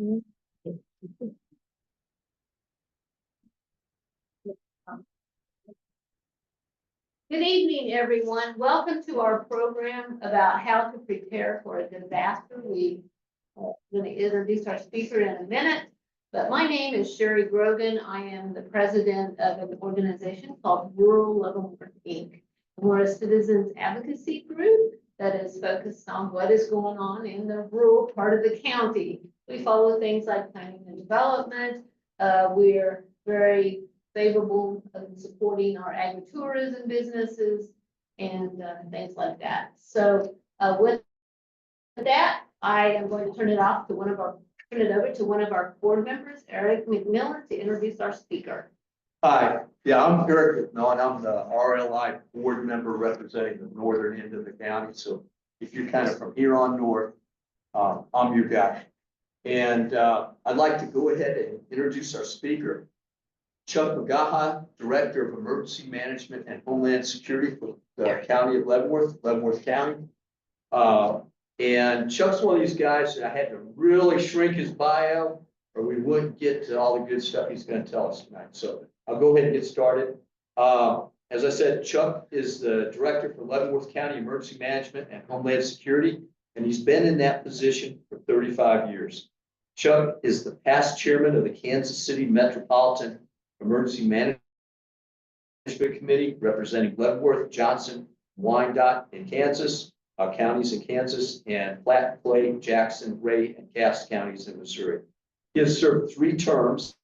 Good evening, everyone. Welcome to our program about how to prepare for a disaster. We're going to introduce our speaker in a minute, but my name is Sherry Grogan. I am the president of an organization called Rural Leavenworth, Inc. We're a citizens advocacy group that is focused on what is going on in the rural part of the county. We follow things like planning and development. We're very favorable in supporting our agritourism businesses and things like that. So with that, I am going to turn it over to one of our board members, Eric McMillan, to introduce our speaker. Hi, yeah, I'm Eric McMillan. I'm the RLI board member representing the northern end of the county. So if you're kind of from here on north, I'm your guy. And I'd like to go ahead and introduce our speaker, Chuck Magaha, Director of Emergency Management and Homeland Security for the County of Leavenworth County. And Chuck's one of these guys that I had to really shrink his bio or we wouldn't get to all the good stuff he's going to tell us tonight. So I'll go ahead and get started. As I said, Chuck is the Director for Leavenworth County Emergency Management and Homeland Security, and he's been in that position for 35 years. Chuck is the past chairman of the Kansas City Metropolitan Emergency Management Committee, representing Leavenworth, Johnson, Wyandotte in Kansas, counties in Kansas, and Platte, Clay, Jackson, Ray, and Cass counties in Missouri. He has served 3 terms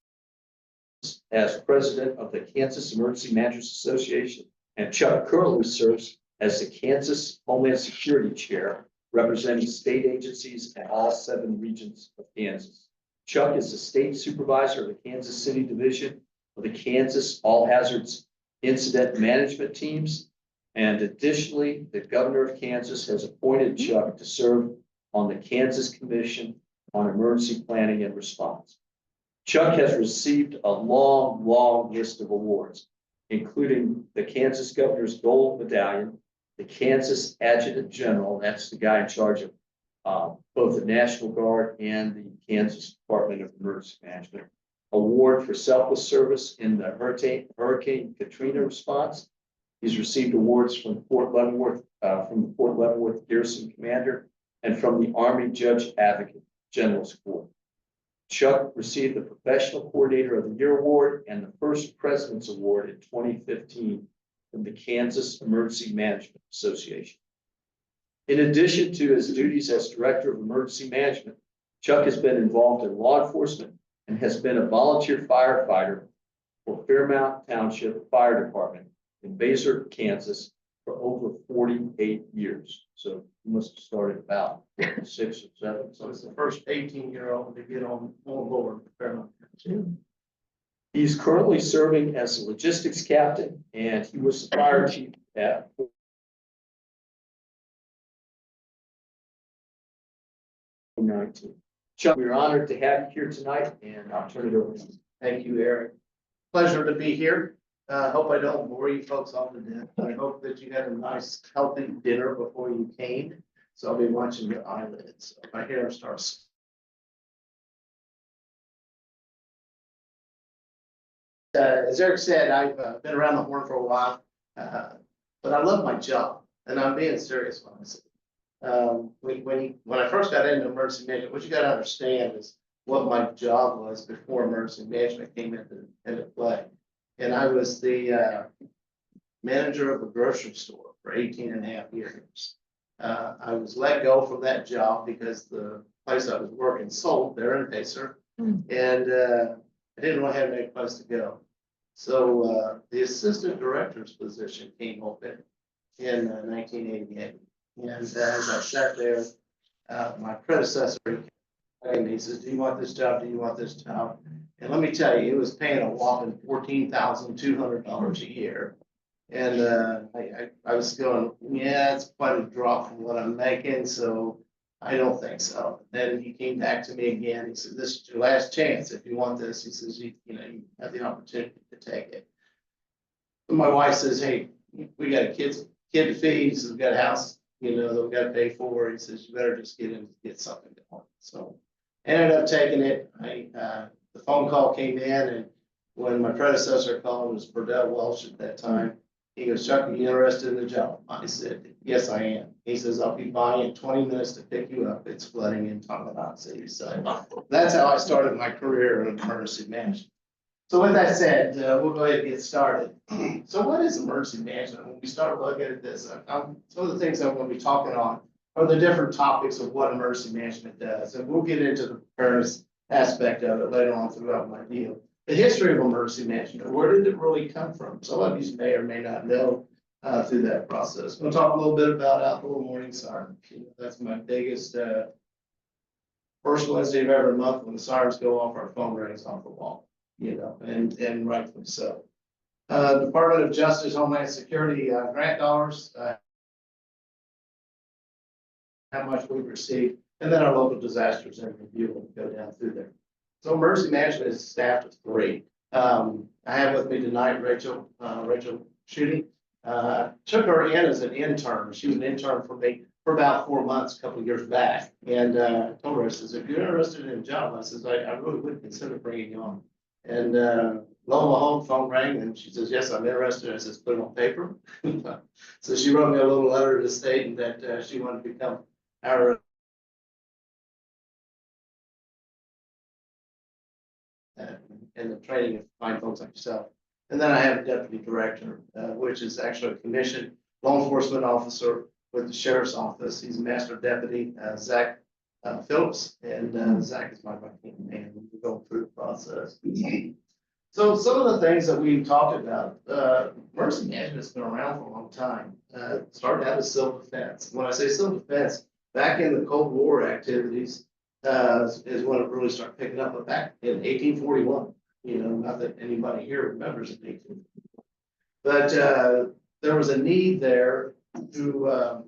as president of the Kansas Emergency Managers Association, and Chuck currently serves as the Kansas Homeland Security Chair, representing state agencies in all 7 regions of Kansas. Chuck is the state supervisor of the Kansas City Division of the Kansas All Hazards Incident Management Teams. And additionally, the governor of Kansas has appointed Chuck to serve on the Kansas Commission on Emergency Planning and Response. Chuck has received a long list of awards, including the Kansas Governor's Gold Medallion, the Kansas Adjutant General, that's the guy in charge of both the National Guard and the Kansas Department of Emergency Management, award for selfless service in the Hurricane Katrina response. He's received awards from Fort Leavenworth, from the Fort Leavenworth Garrison Commander, and from the Army Judge Advocate General's Court. Chuck received the Professional Coordinator of the Year Award and the First President's Award in 2015 from the Kansas Emergency Management Association. In addition to his duties as Director of Emergency Management, Chuck has been involved in law enforcement and has been a volunteer firefighter for Fairmount Township Fire Department in Basel, Kansas for over 48 years. So he must have started about 6 or 7. So it's the first 18-year-old to get on board Fairmount Township. He's currently serving as a logistics captain, and he was the fire chief at Chuck, we're honored to have you here tonight, and I'll turn it over to you. Thank you, Eric. Pleasure to be here. Hope I don't bore you folks off to death. I hope that you had a nice, healthy dinner before you came. So I'll be watching your eyelids. If my hair starts. As Eric said, I've been around the horn for a while, but I love my job, and I'm being serious when I say when I first got into emergency management, what you got to understand is what my job was before emergency management came into play. And I was the manager of a grocery store for 18 and a half years. I was let go from that job because the place I was working sold there in Pacer, and I didn't really have any place to go. So the assistant director's position came open in 1988. And as I sat there, my predecessor came, he says, "Do you want this job? Do you want this job?" And let me tell you, it was paying a whopping $14,200 a year. And I was going, yeah, it's quite a drop from what I'm making, so I don't think so. Then he came back to me again. He said, "This is your last chance. If you want this," he says, you know, you have the opportunity to take it. And my wife says, "Hey, we got a kid to feed. He says, we've got a house, you know, that we got to pay for." He says, "You better just get in and get something going." So, Ended up taking it. The phone call came in, and when my predecessor called, it was Burdell Welsh at that time. He goes, Chuck, are you interested in the job? I said, yes, I am. He says, I'll be by in 20 minutes to pick you up. It's flooding in Tonganoxie. So that's how I started my career in emergency management. So with that said, we'll go ahead and get started. So what is emergency management? When we start looking at this, some of the things I'm going to be talking on are the different topics of what emergency management does. And we'll get into the preparedness aspect of it later on throughout my deal. The history of emergency management, where did it really come from? Some of you may or may not know through that process. We'll talk a little bit about outdoor warning sirens. That's my biggest, first Wednesday of every month when the sirens go off, our phone rings off the wall, and rightfully so. Department of Justice, Homeland Security, grant dollars, how much we've received, and then our local disasters and review will go down through there. So emergency management is staffed with 3. I have with me tonight Rachel Shooting. Took her in as an intern. She was an intern for me for about 4 months, a couple of years back. And told her, I says, if you're interested in a job, I says, I really would consider bringing you on. And lo and behold, phone rang, and she says, yes, I'm interested. I says, put it on paper. So she wrote me a little letter to stating that she wanted to become our and the training of fine folks like yourself. And then I have a deputy director, which is actually a commissioned law enforcement officer with the sheriff's office. He's a master deputy, Zach Phillips, and Zach is my right-hand man. We're going through the process. So some of the things that we've talked about, emergency management has been around for a long time. Started out as civil defense. When I say civil defense, back in the Cold War activities, is when it really started picking up. But back in 1841, not that anybody here remembers it, 1841. But there was a need there to,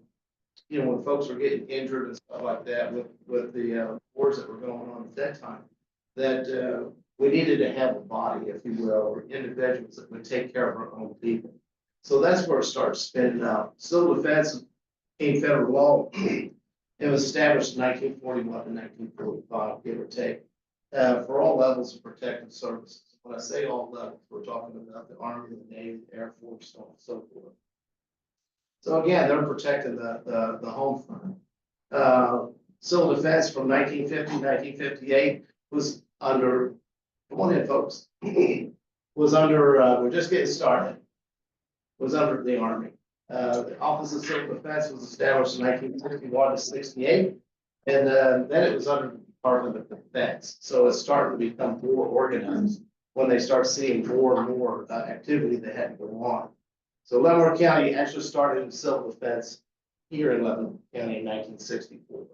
when folks were getting injured and stuff like that with the wars that were going on at that time, that we needed to have a body, if you will, or individuals that would take care of our own people. So that's where it starts spinning out. Civil defense became federal law. It was established in 1941 to 1945, give or take, for all levels of protective services. When I say all levels, we're talking about the Army, the Navy, the Air Force, so on and so forth. So again, they're protecting the home front. Civil defense from 1950, 1958 was under, come on in, folks, was under, we're just getting started, was under the Army. The Office of Civil Defense was established in 1961 to 68, and then it was under the Department of Defense. So it's starting to become more organized when they start seeing more and more activity that had to go on. So Leavenworth County actually started in civil defense here in Leavenworth County in 1964.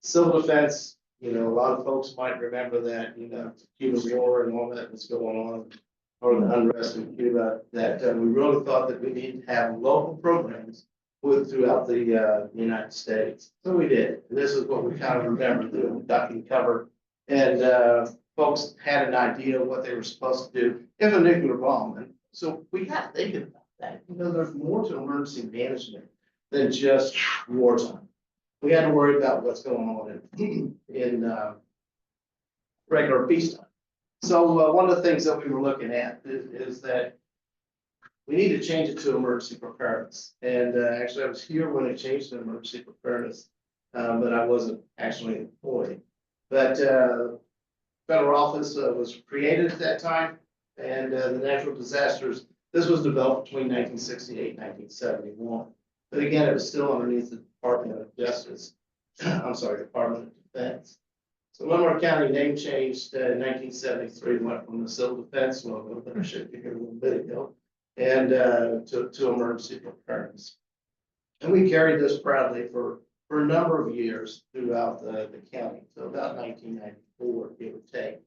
Civil defense, a lot of folks might remember that, Cuban War and all that was going on, or the unrest in Cuba, that we really thought that we needed to have local programs throughout the United States. So we did. And this is what we kind of remember doing, duck and cover. And folks had an idea of what they were supposed to do if a nuclear bomb. And so we got thinking about that. There's more to emergency management than just wartime. We had to worry about what's going on in regular peacetime. So one of the things that we were looking at is that we need to change it to emergency preparedness. And actually, I was here when it changed to emergency preparedness, but I wasn't actually employed. But federal office was created at that time, and the natural disasters, this was developed between 1968 and 1971. But again, it was still underneath the Department of Justice, Department of Defense. So Leavenworth County name changed in 1973, went from the civil defense logo that I showed you here a little bit ago, and to emergency preparedness. And we carried this proudly for a number of years throughout the county, so about 1994, give or take.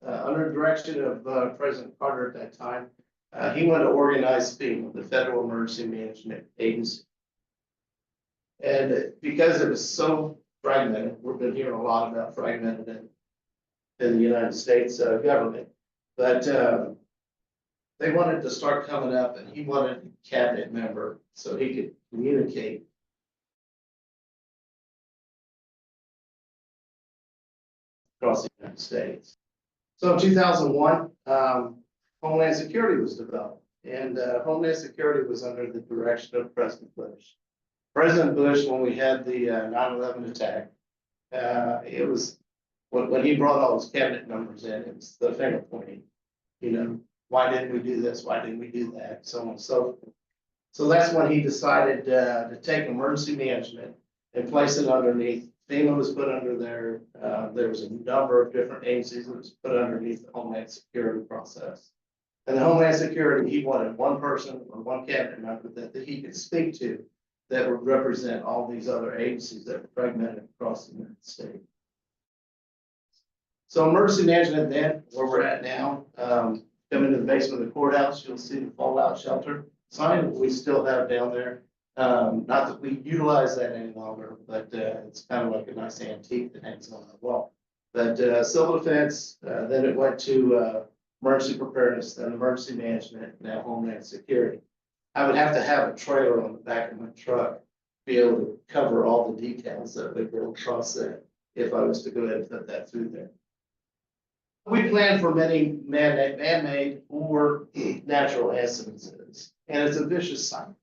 Under the direction of President Carter at that time, he wanted to organize FEMA, the Federal Emergency Management Agency. And because it was so fragmented, we've been hearing a lot about fragmented in the United States government, but they wanted to start coming up, and he wanted a cabinet member so he could communicate. across the United States. So in 2001, Homeland Security was developed, and Homeland Security was under the direction of President Bush. President Bush, when we had the 9/11 attack, it was when he brought all his cabinet members in, it was the finger pointing. You know, why didn't we do this? Why didn't we do that? So on and so forth. So that's when he decided to take emergency management and place it underneath. FEMA was put under there. There was a number of different agencies that was put underneath the Homeland Security process. And the Homeland Security, he wanted one person or one cabinet member that he could speak to that would represent all these other agencies that were fragmented across the United States. So emergency management then, where we're at now, come into the basement of the courthouse, you'll see the fallout shelter sign we still have down there. Not that we utilize that any longer, but it's kind of like a nice antique that hangs on the wall. But civil defense, then it went to emergency preparedness, then emergency management, now Homeland Security. I would have to have a trailer on the back of my truck to be able to cover all the details that would go across that if I was to go ahead and put that through there. We plan for many man-made or natural incidences, and it's a vicious cycle.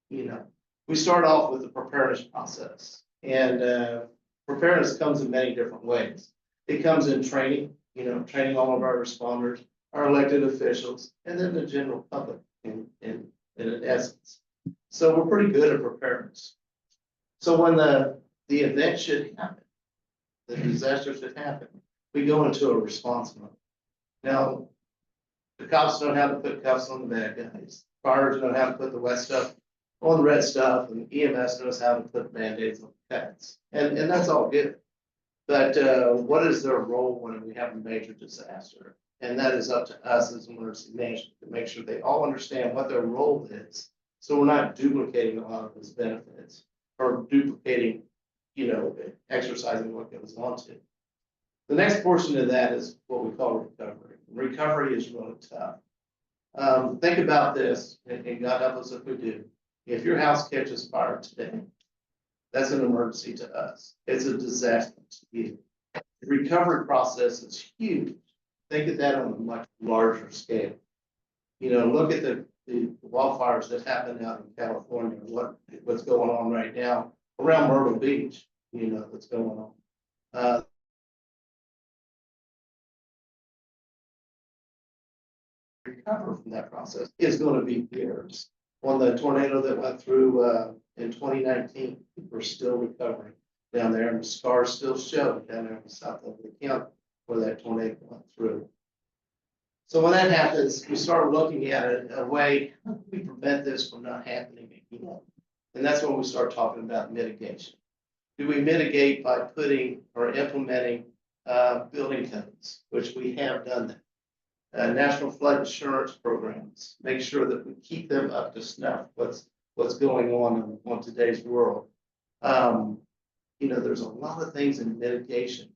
You know, we start off with the preparedness process, and preparedness comes in many different ways. It comes in training, you know, training all of our responders, our elected officials, and then the general public in essence. So we're pretty good at preparedness. So when the event should happen, the disaster should happen, we go into a response mode. Now, the cops know how to put cuffs on the bad guys. Fires know how to put the wet stuff on the red stuff, and EMS knows how to put Band-Aids on the cuts. And that's all good. But what is their role when we have a major disaster? And that is up to us as emergency management to make sure they all understand what their role is. So we're not duplicating a lot of those benefits or duplicating, you know, exercising what goes on to. The next portion of that is what we call recovery. Recovery is really tough. Think about this, and God help us if we do. If your house catches fire today, that's an emergency to us. It's a disaster to you. The recovery process is huge. Think of that on a much larger scale. You know, look at the wildfires that happened out in California, what's going on right now around Myrtle Beach, you know, that's going on. Recover from that process is going to be years. On the tornado that went through in 2019, we're still recovering down there, and the scars still show down there in the south of the county where that tornado went through. So when that happens, we start looking at it a way we prevent this from not happening again. And that's when we start talking about mitigation. Do we mitigate by putting or implementing building codes, which we have done that. National flood insurance programs, make sure that we keep them up to snuff. What's going on today's world. You know, there's a lot of things in mitigation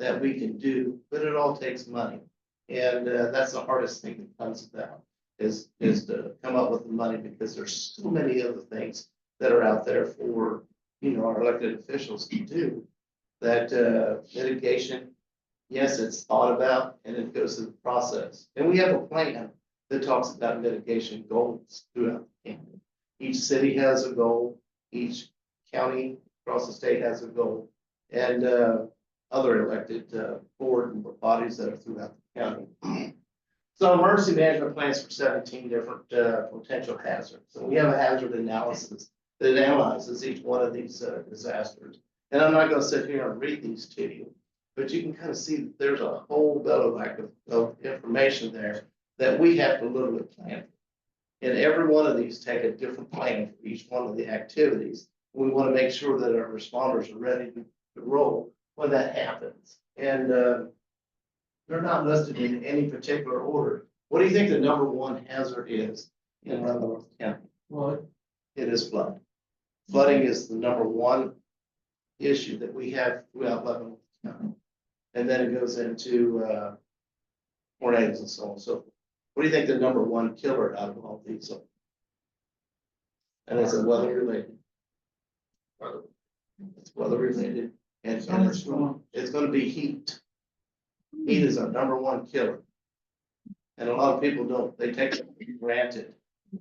that we can do, but it all takes money. And that's the hardest thing that comes about is to come up with the money, because there's so many other things that are out there for, you know, our elected officials to do that mitigation. Yes, it's thought about and it goes through the process. And we have a plan that talks about mitigation goals throughout the county. Each city has a goal, each county across the state has a goal, and other elected board and bodies that are throughout the county. So emergency management plans for 17 different potential hazards. So we have a hazard analysis that analyzes each one of these disasters. And I'm not going to sit here and read these to you, but you can kind of see that there's a whole bellowback of information there that we have to literally plan. And every one of these take a different plan for each one of the activities. We want to make sure that our responders are ready to roll when that happens. And they're not listed in any particular order. What do you think the number one hazard is in Leavenworth County? Well, it is flood. Flooding is the number one issue that we have throughout Leavenworth County. And then it goes into tornadoes and so on and so forth. What do you think the number one killer out of all these are? And it's a weather related. It's weather related, and it's going to be heat. Heat is our #1 killer. And a lot of people don't, they take it for granted.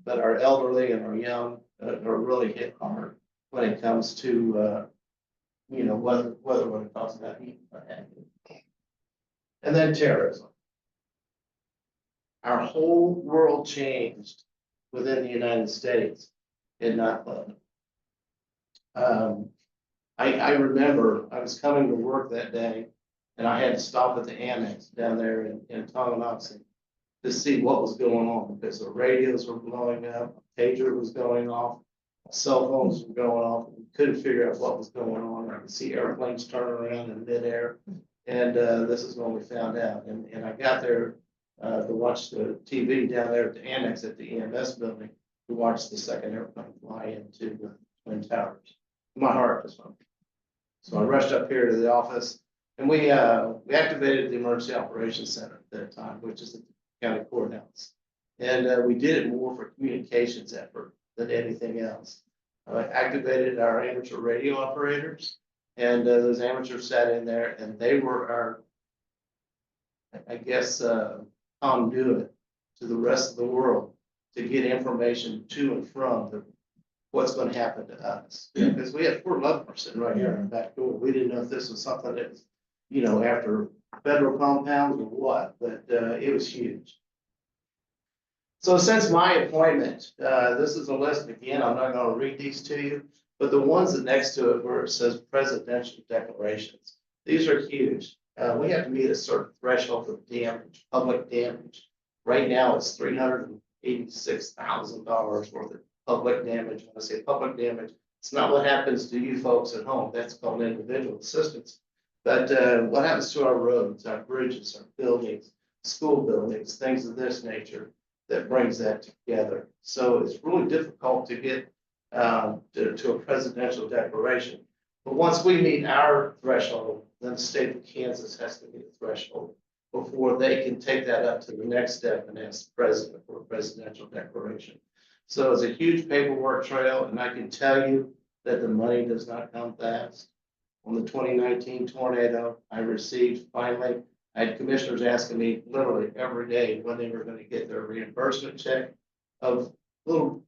But our elderly and our young are really hit hard when it comes to, whether when it talks about heat. What have you. And then terrorism. Our whole world changed within the United States in 9/11. I remember I was coming to work that day and I had to stop at the annex down there in Tonganoxie to see what was going on because the radios were blowing up, a pager was going off, cell phones were going off. We couldn't figure out what was going on. I could see airplanes turning around in midair. And this is when we found out. And I got there to watch the TV down there at the annex at the EMS building to watch the second airplane fly into the Twin Towers. My heart was pumping. So I rushed up here to the office and we activated the Emergency Operations Center at that time, which is the county courthouse. And we did it more for communications effort than anything else. Activated our amateur radio operators and those amateurs sat in there and they were our, I guess, conduit to the rest of the world to get information to and from what's going to happen to us. Because we have 4 loved ones sitting right here in the back door. We didn't know if this was something that was, after federal compounds or what, but it was huge. So since my appointment, this is a list again, I'm not going to read these to you, but the ones that next to it where it says presidential declarations, these are huge. We have to meet a certain threshold of damage, public damage. Right now it's $386,000 worth of public damage. When I say public damage, it's not what happens to you folks at home. That's called individual assistance. But what happens to our roads, our bridges, our buildings, school buildings, things of this nature that brings that together. So it's really difficult to get to a presidential declaration. But once we meet our threshold, then the state of Kansas has to meet a threshold before they can take that up to the next step and ask the president for a presidential declaration. So it's a huge paperwork trail, and I can tell you that the money does not come fast. On the 2019 tornado, I received finally, I had commissioners asking me literally every day when they were going to get their reimbursement check of little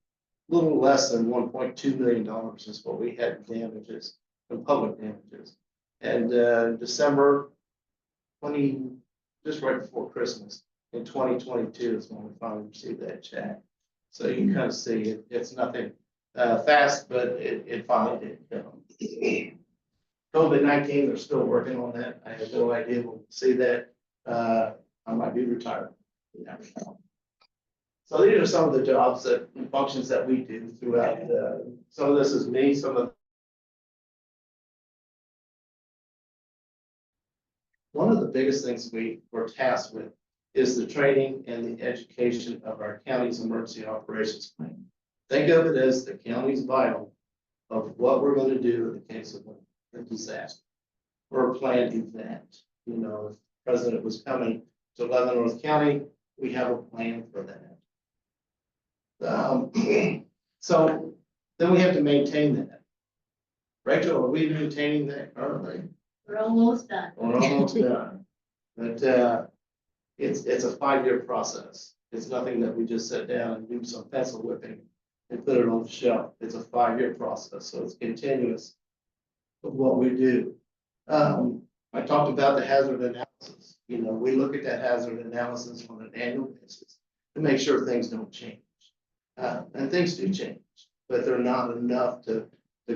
less than $1.2 million is what we had in damages and public damages. And December 20, just right before Christmas in 2022 is when we finally received that check. So you can kind of see it's nothing fast, but it finally did come. COVID-19, they're still working on that. I have no idea when we'll see that. I might be retired. You never know. So these are some of the jobs and functions that we do throughout. Some of this is me, some of. One of the biggest things we were tasked with is the training and the education of our county's emergency operations plan. Think of it as the county's vital of what we're going to do in the case of a disaster or a planned event. If the president was coming to Leavenworth County, we have a plan for that. So then we have to maintain that. Rachel, are we maintaining that currently? We're almost done. We're almost done. But it's a 5-year process. It's nothing that we just sit down and do some pencil whipping and put it on the shelf. It's a 5-year process, so it's continuous of what we do. I talked about the hazard analysis. We look at that hazard analysis on an annual basis to make sure things don't change. And things do change, but they're not enough to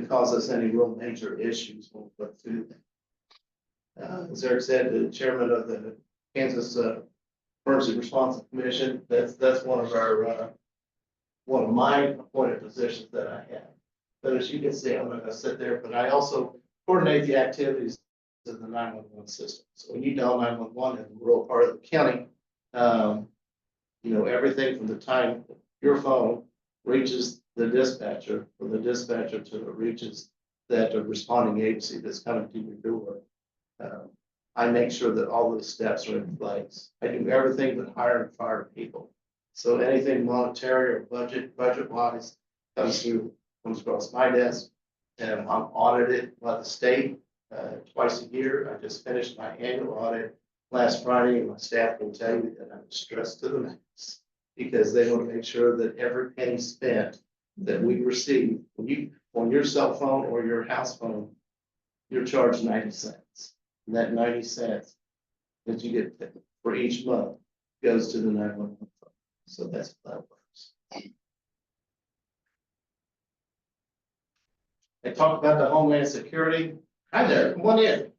cause us any real major issues when we look through them. As Eric said, the chairman of the Kansas Emergency Response Commission, that's one of my appointed positions that I have. But as you can see, I'm not going to sit there, but I also coordinate the activities of the 911 system. So when you dial 911 in the rural part of the county, everything from the time your phone reaches the dispatcher, or the dispatcher to the reaches that responding agency that's coming to your door. I make sure that all those steps are in place. I do everything but hire and fire people. So anything monetary or budget wise comes across my desk, and I'm audited by the state twice a year. I just finished my annual audit last Friday, and my staff can tell you that I'm stressed to the max. Because they want to make sure that every penny spent that we receive, when you, on your cell phone or your house phone, you're charged 90 cents. And that 90 cents that you get for each month goes to the 911 fund. So that's how that works. They talk about the Homeland Security. Hi there, come on in.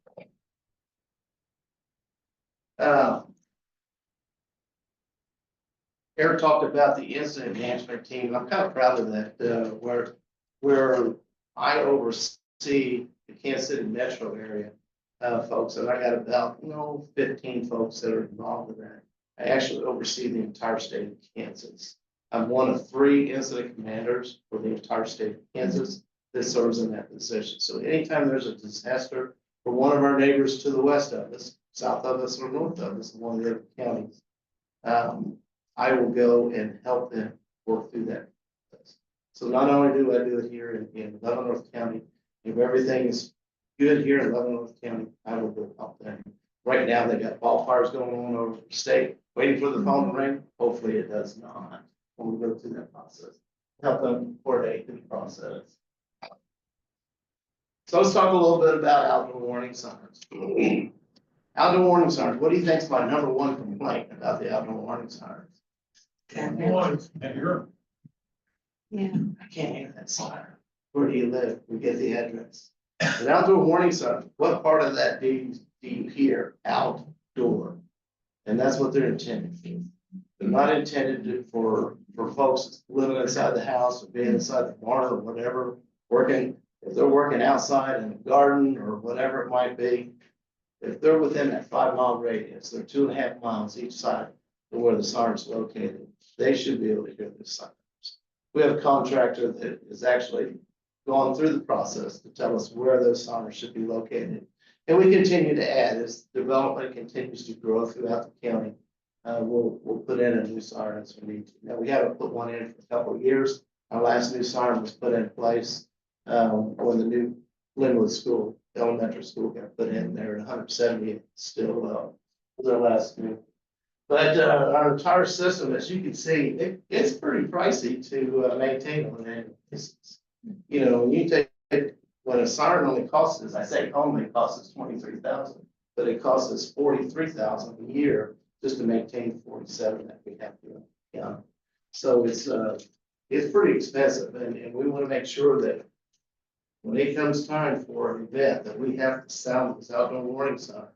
Eric talked about the incident management team. I'm kind of proud of that, where I oversee the Kansas City metro area, folks, and I got about, 15 folks that are involved in that. I actually oversee the entire state of Kansas. I'm one of 3 incident commanders for the entire state of Kansas that serves in that position. So anytime there's a disaster for one of our neighbors to the west of us, south of us, or north of us, in one of the other counties, I will go and help them work through that. So not only do I do it here in Leavenworth County, if everything is good here in Leavenworth County, I will go help them. Right now, they got wildfires going on over the state, waiting for the phone to ring. Hopefully it does not when we go through that process. Help them coordinate the process. So let's talk a little bit about outdoor warning signs. Outdoor warning signs, what do you think is my #1 complaint about the outdoor warning signs? Noise, and you're, Yeah. I can't hear that siren. Where do you live? We get the address. An outdoor warning sign, what part of that do you hear? Outdoor. And that's what they're intended for. They're not intended for folks living inside the house or being inside the barn or whatever, working. If they're working outside in the garden or whatever it might be, if they're within that 5-mile radius, they're 2.5 miles each side of where the siren's located, they should be able to hear the sirens. We have a contractor that is actually gone through the process to tell us where those sirens should be located. And we continue to add as development continues to grow throughout the county. We'll put in a new siren as we need to. Now, we haven't put one in for a couple of years. Our last new siren was put in place when the new Leavenworth school, elementary school, got put in there at 170. Still was our last new. But our entire system, as you can see, it's pretty pricey to maintain on an annual basis. When you take, when a siren only costs us, I say only costs us $23,000, but it costs us $43,000 a year just to maintain 47 that we have here. So it's pretty expensive, and we want to make sure that when it comes time for an event, that we have to sound those outdoor warning signs.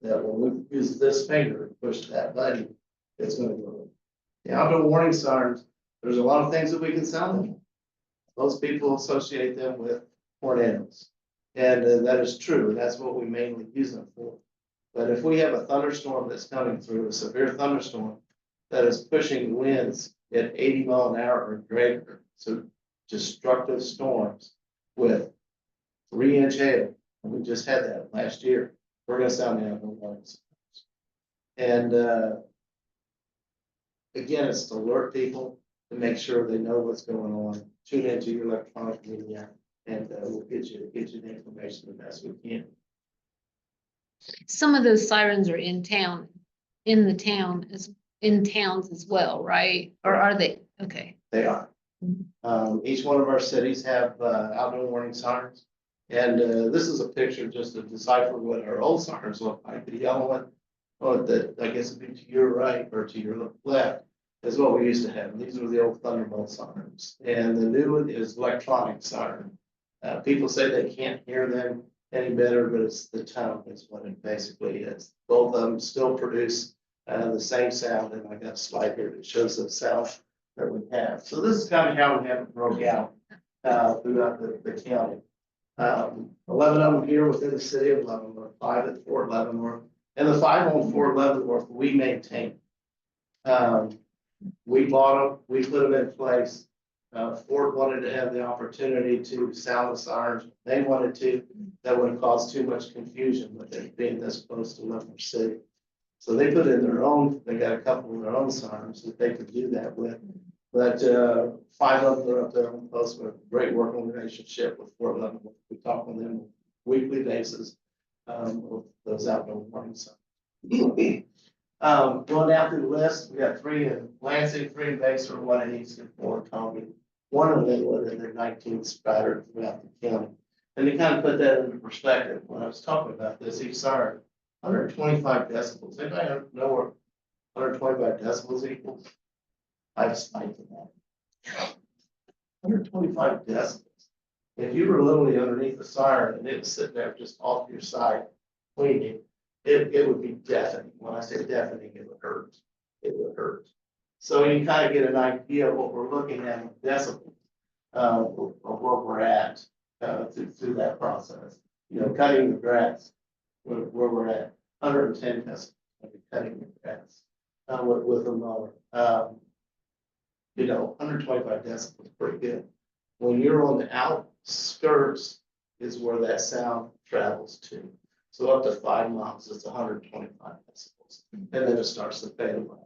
That when we use this finger and push that button, it's going to go. The outdoor warning sirens, there's a lot of things that we can sound them. Most people associate them with tornadoes. And that is true. And that's what we mainly use them for. But if we have a thunderstorm that's coming through, a severe thunderstorm that is pushing winds at 80 miles an hour or greater, so destructive storms with 3-inch hail, and we just had that last year, we're going to sound the outdoor warning signs. And again, it's to alert people to make sure they know what's going on. Tune into your electronic media, and we'll get you the information the best we can. Some of those sirens are in town, in towns as well, right? Or are they? Okay. They are. Each one of our cities have outdoor warning sirens. And this is a picture just to decipher what our old sirens look like. The yellow one, or that I guess would be to your right or to your left, is what we used to have. These were the old Thunderbolt sirens. And the new one is electronic siren. People say they can't hear them any better, but it's the tone is what it basically is. Both of them still produce the same sound, and I got a slide here that shows the sound that we have. So this is kind of how we have it broke out throughout the county. 11 of them here within the city of Leavenworth, 5 at Fort Leavenworth, and the 5 on Fort Leavenworth we maintain. We bought them, we put them in place. Fort wanted to have the opportunity to sound the sirens. They wanted to. That would have caused too much confusion with it being this close to Leavenworth City. So they put in their own. They got a couple of their own sirens that they could do that with. But 5 of them are up there on post with a great working relationship with Fort Leavenworth. We talk with them on a weekly basis with those outdoor warning signs. Going down through the list, we got 3 in Lansing, 3 in Baxter, 1 in Easton, 4 in Tonga, 1 in Leavenworth, and then 19 scattered throughout the county. And to kind of put that into perspective, when I was talking about this, each siren, 125 decibels. Anybody know what 125 decibels equals? I just like that. 125 decibels. If you were literally underneath the siren and it was sitting there just off your side, cleaning, it would be deafening. When I say deafening, it would hurt. It would hurt. So you kind of get an idea of what we're looking at in decibels, of where we're at, through that process. You know, cutting the grass, where we're at, 110 decibels, cutting the grass, with a mower. You know, 125 decibels is pretty good. When you're on the outskirts is where that sound travels to. So up to 5 miles, it's 125 decibels, and then it starts to fade away.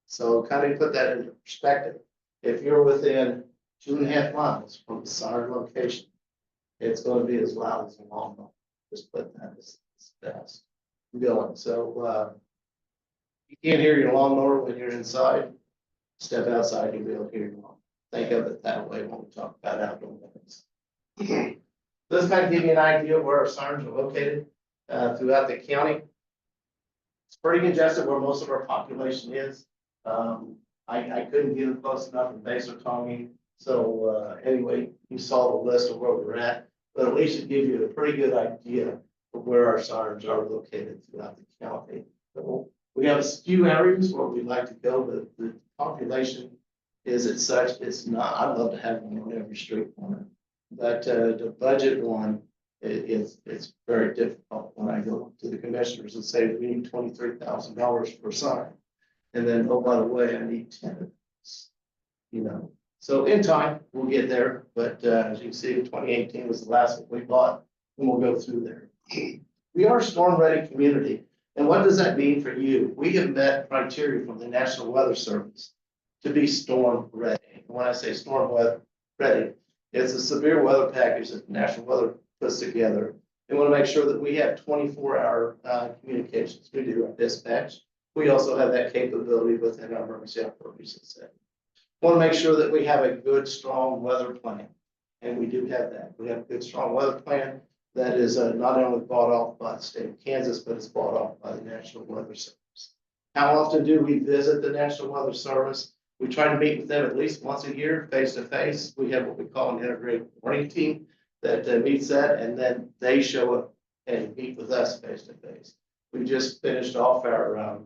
So kind of put that into perspective. If you're within 2.5 miles from the siren location, it's going to be as loud as a lawnmower. Just put that as best going. So you can't hear your lawnmower when you're inside. Step outside, you'll be able to hear your lawnmower. Think of it that way when we talk about outdoor noise. This kind of give you an idea of where our sirens are located throughout the county. It's pretty congested where most of our population is. I couldn't get it close enough in Base or Tongi. So anyway, you saw the list of where we're at, but at least it gives you a pretty good idea of where our sirens are located throughout the county. So we have a few areas where we'd like to go, but the population is at such, it's not, I'd love to have one on every street corner. But the budget one it's very difficult when I go to the commissioners and say, we need $23,000 for a sign. And then, oh, by the way, I need 10 of these, you know. So in time, we'll get there. But as you can see, 2018 was the last one we bought, and we'll go through there. We are a storm-ready community. And what does that mean for you? We have met criteria from the National Weather Service to be storm ready. And when I say storm weather ready, it's a severe weather package that the National Weather puts together. They want to make sure that we have 24-hour communications. We do our dispatch. We also have that capability within our emergency operations center. Want to make sure that we have a good, strong weather plan. And we do have that. We have a good, strong weather plan that is not only bought off by the state of Kansas, but it's bought off by the National Weather Service. How often do we visit the National Weather Service? We try to meet with them at least once a year, face to face. We have what we call an integrated warning team that meets that, and then they show up and meet with us face to face. We just finished off our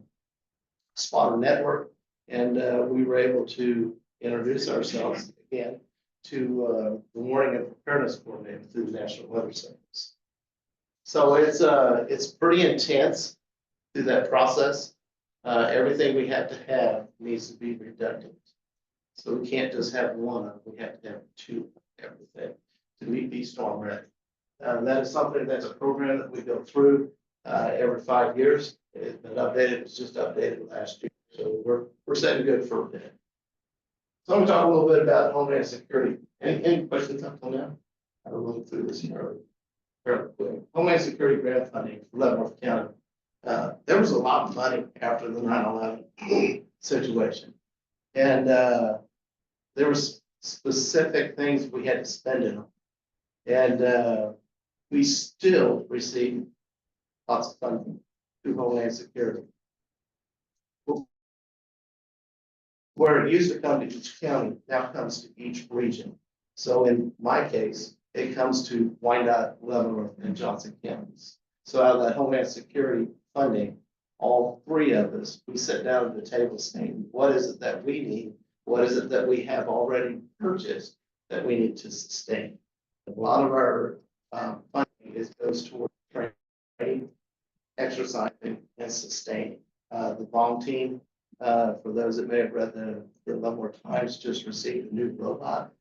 spotter network, and we were able to introduce ourselves again to the warning and preparedness coordinator through the National Weather Service. So it's pretty intense through that process. Everything we have to have needs to be redundant. So we can't just have one of them, we have to have 2 of everything to meet these storm ready. That is something that's a program that we go through every 5 years. It's been updated, it was just updated last year. So we're setting good for a bit. So I'm gonna talk a little bit about Homeland Security. Any questions up till now? I'll run through this here fairly quick. Homeland Security grant funding for Leavenworth County. There was a lot of money after the 9/11 situation. And there was specific things we had to spend it on. And we still receive lots of funding through Homeland Security. Where it used to come to each county, now comes to each region. So in my case, it comes to Wyandotte, Leavenworth, and Johnson counties. So out of that Homeland Security funding, all 3 of us, we sit down at the table saying, what is it that we need? What is it that we have already purchased that we need to sustain? A lot of our funding goes towards training, exercising, and sustaining. The bomb team, for those that may have read the Leavenworth Times, just received a new robot.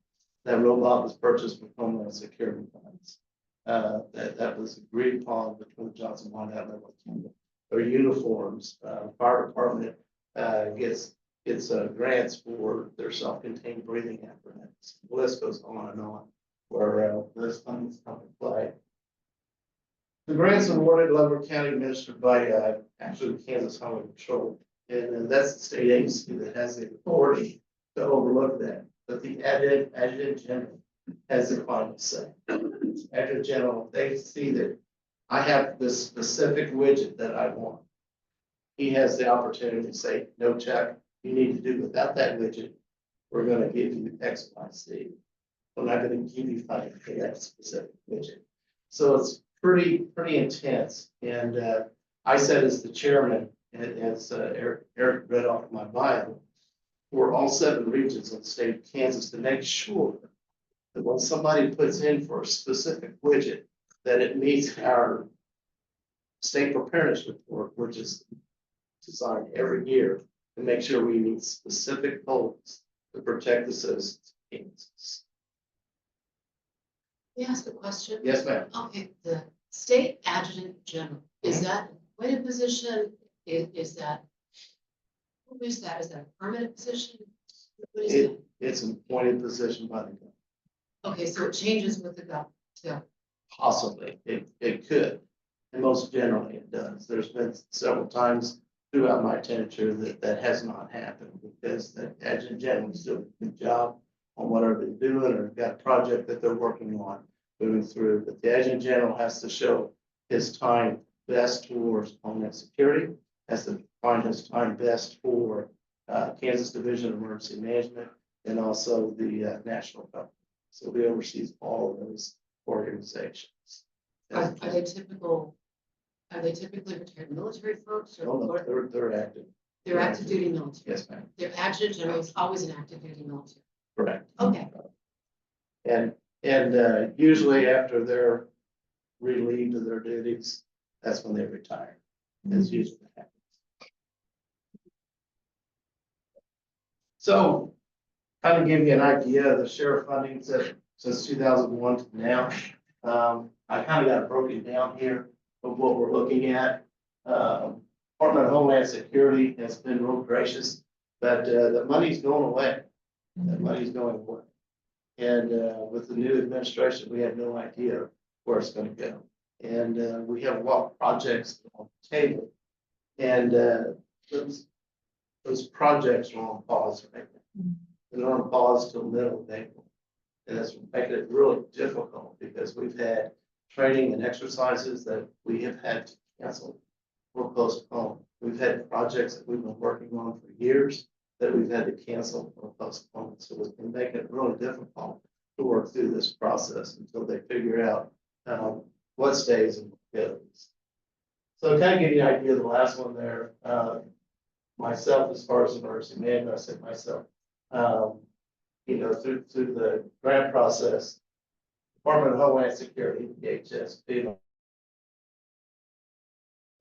That robot was purchased with Homeland Security funds. That was agreed upon between Johnson, Wyandotte, and Leavenworth County. Their uniforms, fire department gets grants for their self-contained breathing apparatus. The list goes on and on where those funds come to play. The grants awarded Leavenworth County administered by, actually the Kansas Highway Patrol. And that's the state agency that has the authority to overlook that. But the adjutant general has the final say. Adjutant general, they see that I have this specific widget that I want. He has the opportunity to say, no, Chuck, you need to do without that widget. We're gonna give you X, Y, Z. We're not gonna give you funding for that specific widget. So it's pretty intense. And I said as the chairman, as Eric read off my bio, for all 7 regions of the state of Kansas to make sure that when somebody puts in for a specific widget, that it meets our state preparedness report, which is designed every year to make sure we meet specific goals to protect the citizens of Kansas. May I ask a question? Yes, ma'am. Okay, the state adjutant general, is that a appointed position? Is that? Who is that? Is that a permanent position? What is it? It's an appointed position by the government. Okay, so it changes with the government, so, Possibly, it could, and most generally it does. There's been several times throughout my tenure that has not happened because the adjutant general is doing a good job on whatever they're doing or got a project that they're working on moving through. But the adjutant general has to show his time best towards homeland security, has to find his time best for Kansas Division of Emergency Management and also the national government. So he oversees all of those organizations. are they typically retired military folks Oh, no, or they're active. they're active duty military? Yes, ma'am. Their adjutant general is always an active duty military. Correct. Okay, And usually after they're relieved of their duties, that's when they retire. That's usually what happens. So, kind of give you an idea of the sheriff funding since 2001 to now. I kind of got it broken down here of what we're looking at. Department of Homeland Security has been real gracious, but the money's going away. That money's going away. And with the new administration, we have no idea where it's going to go. And we have a lot of projects on the table. And those projects are on pause right now. They're on pause till middle of April. And that's making it really difficult because we've had training and exercises that we have had to cancel or postpone. We've had projects that we've been working on for years that we've had to cancel or postpone. So it's been making it really difficult to work through this process until they figure out what stays and what goes. So to kind of give you an idea of the last one there, myself, as far as emergency management, I said myself, through the grant process, Department of Homeland Security, DHS, paid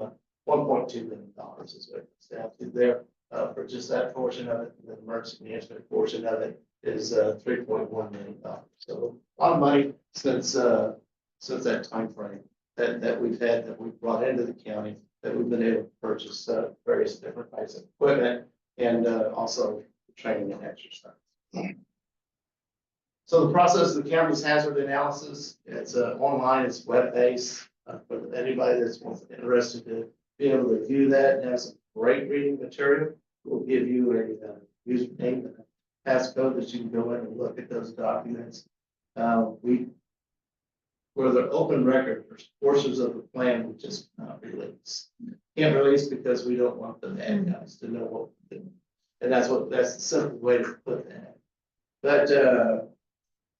$1.2 million is what it's down to there for just that portion of it. And the emergency management portion of it is $3.1 million. So a lot of money since that time frame that we've had that we've brought into the county that we've been able to purchase various different types of equipment and also training and exercise. So the process of the county's hazard analysis, it's online, it's web-based. For anybody that's interested to be able to view that and have some great reading material, we'll give you a username and a passcode that you can go in and look at those documents. Where they're open record, there's portions of the plan we just not release. Can't release because we don't want the bad guys to know what we're doing. And that's the simple way to put that. But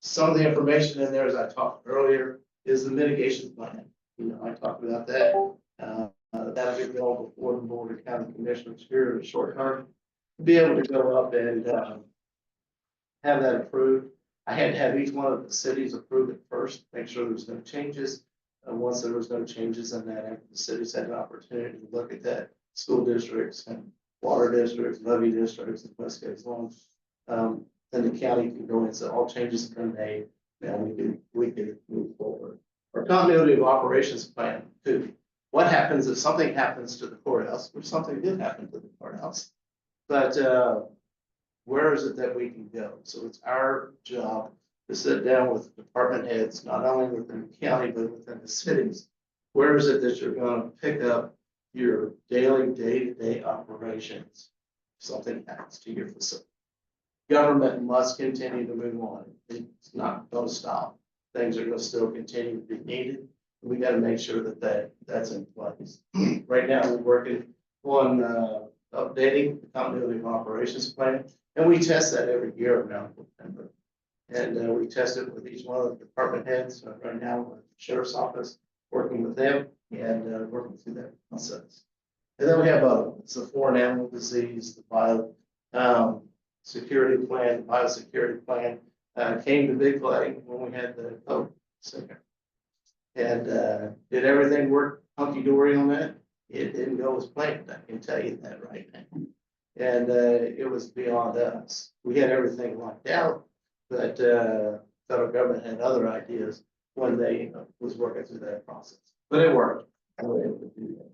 some of the information in there, as I talked earlier, is the mitigation plan. I talked about that. That'll be available before the Board of County Commissioners here in the short term. Be able to go up and have that approved. I had to have each one of the cities approve it first, make sure there's no changes. Once there was no changes in that, after the cities had an opportunity to look at that, school districts and water districts, levy districts, and West Coast loans, then the county can go in and say all changes have been made. Now we can move forward. Our continuity of operations plan too. What happens if something happens to the courthouse, which something did happen to the courthouse, but where is it that we can go? So it's our job to sit down with department heads, not only within the county, but within the cities, Where is it that you're gonna pick up your daily, day-to-day operations? If something happens to your facility. Government must continue to move on. It's not gonna stop. Things are gonna still continue to be needed. We gotta make sure that that's in place. Right now, we're working on updating the continuity of operations plan, and we test that every year around September. And we test it with each one of the department heads. Right now, with the sheriff's office, working with them and working through that process. And then we have it's the foreign animal disease, the security plan, biosecurity plan, came to big play when we had the COVID center. And did everything work hunky-dory on that? It didn't go as planned, I can tell you that right now. And it was beyond us. We had everything locked out, but federal government had other ideas when they was working through that process. But it worked. And we were able to do that.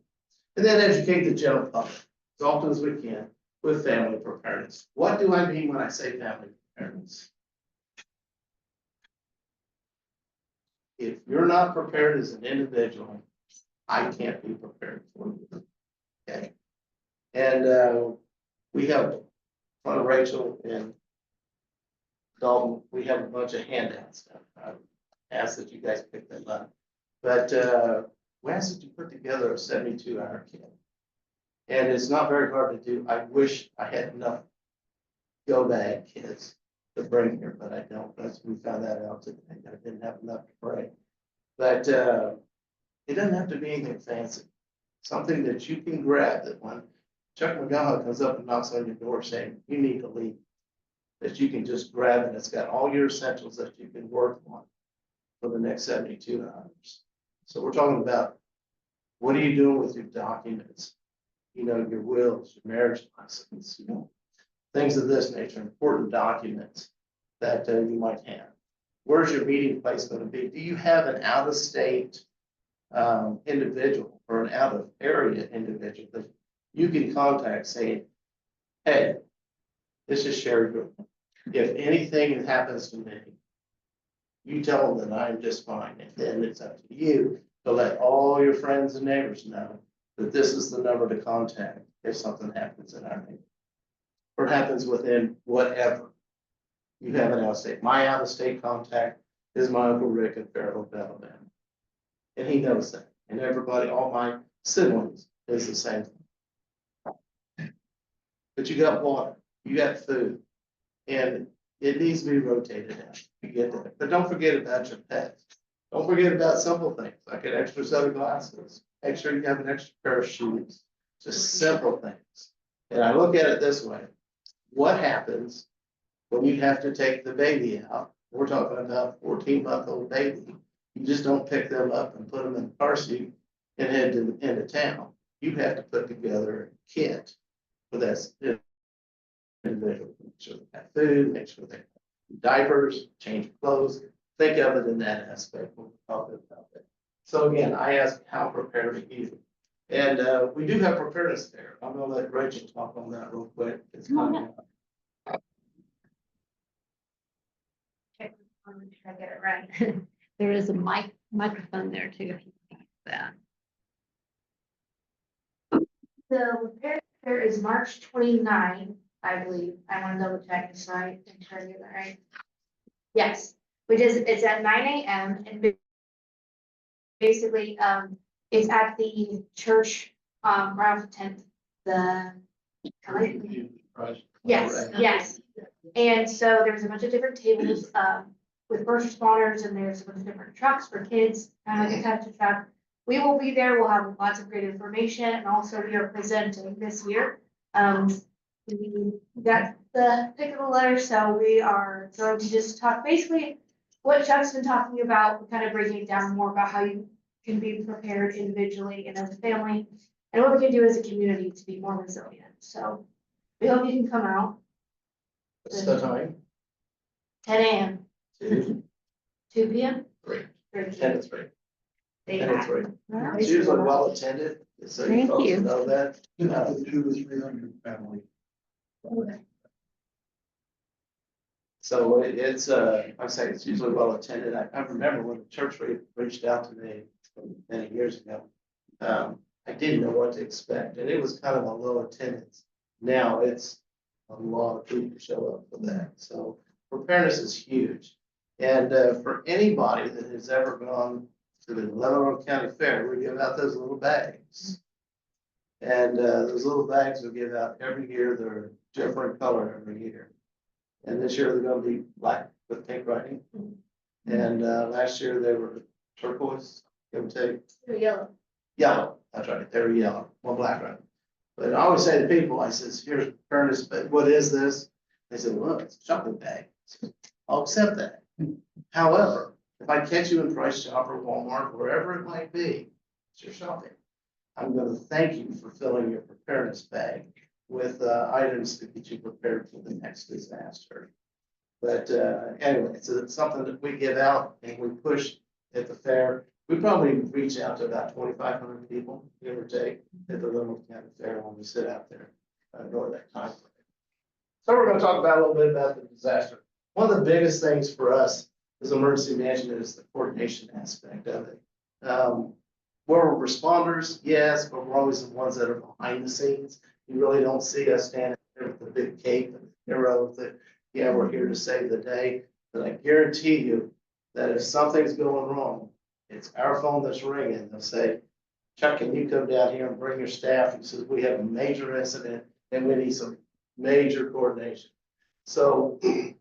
And then educate the general public as often as we can with family preparedness. What do I mean when I say family preparedness? If you're not prepared as an individual, I can't be prepared for you. Okay. And we have, in front of Rachel and Dalton, we have a bunch of handouts. I ask that you guys pick them up. But we ask that you put together a 72-hour kit. And it's not very hard to do. I wish I had enough go bag kits to bring here, but I don't. We found that out today. I didn't have enough to bring. But it doesn't have to be anything fancy. Something that you can grab that when Chuck Magaha comes up and knocks on your door saying, you need to leave, that you can just grab and it's got all your essentials that you can work on for the next 72 hours. So we're talking about what are you doing with your documents? You know, your wills, your marriage license, you know, things of this nature, important documents that you might have. Where's your meeting place going to be? Do you have an out-of-state individual or an out-of-area individual that you can contact saying, hey, this is Sherry Group. If anything happens to me, you tell them that I'm just fine. And then it's up to you to let all your friends and neighbors know that this is the number to contact if something happens in our neighborhood. Or happens within whatever. You have an out-of-state. My out-of-state contact is my Uncle Rick in Fairhope, Alabama. And he knows that. And everybody, all my siblings is the same thing. But you got water, you got food, and it needs to be rotated out. You get that. But don't forget about your pets. Don't forget about simple things like an extra set of glasses. Make sure you have an extra pair of shoes. Just simple things. And I look at it this way. What happens when you have to take the baby out? We're talking about a 14-month-old baby. You just don't pick them up and put them in the car seat and head into town. You have to put together a kit for that individual. Make sure they have food, make sure they have diapers, change clothes. Think of it in that aspect when we talk about it. So again, I ask how prepared are you? And we do have preparedness there. I'm gonna let Rachel talk on that real quick. It's coming up. Check, I'm gonna try to get it right. There is a microphone there too, if you can use that. The repair fair is March 29, I believe. I want to double check this right and try to get that right. Yes, it's at 9 a.m. and basically, it's at the church, right off the 10th, yes, yes. And so there's a bunch of different tables, with first responders, and there's a bunch of different trucks for kids, kind of like a touch truck. We will be there. We'll have lots of great information, and also we are presenting this year. We got the pick of the letter, so we are going to just talk basically what Chuck's been talking about. We're kind of breaking it down more about how you can be prepared individually and as a family, and what we can do as a community to be more resilient. So we hope you can come out. What's the time? 10 a.m. 2, 2 p.m. 3, 3 10 to 3. They 10 to have. 3. Well, It's usually well attended, so you Thank folks you. know that. 2 to 300 family. So it's like I say, it's usually well attended. I remember when the church reached out to me from many years ago. I didn't know what to expect, and it was kind of a low attendance. Now it's a lot of people show up for that, so preparedness is huge. And for anybody that has ever gone to the Leavenworth County Fair, we give out those little bags. And those little bags we give out every year. They're different color every year. And this year they're gonna be black with pink writing. And last year they were turquoise, give or take. They're yellow. Yellow, that's right, they were yellow, one black writing. But I always say to people, I says, here's Ernest, but what is this? They said, well, it's a shopping bag. I said, I'll accept that. However, if I catch you in Price Chopper, Walmart, wherever it might be, it's your shopping. I'm gonna thank you for filling your preparedness bag with items to get you prepared for the next disaster. But anyway, it's something that we give out and we push at the fair. We probably reach out to about 2,500 people, give or take, at the Leavenworth County Fair when we sit out there during that time frame. So we're gonna talk about a little bit about the disaster. One of the biggest things for us as emergency management is the coordination aspect of it. We're responders, yes, but we're always the ones that are behind the scenes. You really don't see us standing there with the big cape and hero that, yeah, we're here to save the day. But I guarantee you that if something's going wrong, it's our phone that's ringing. They'll say, Chuck, can you come down here and bring your staff? He says, we have a major incident and we need some major coordination. So in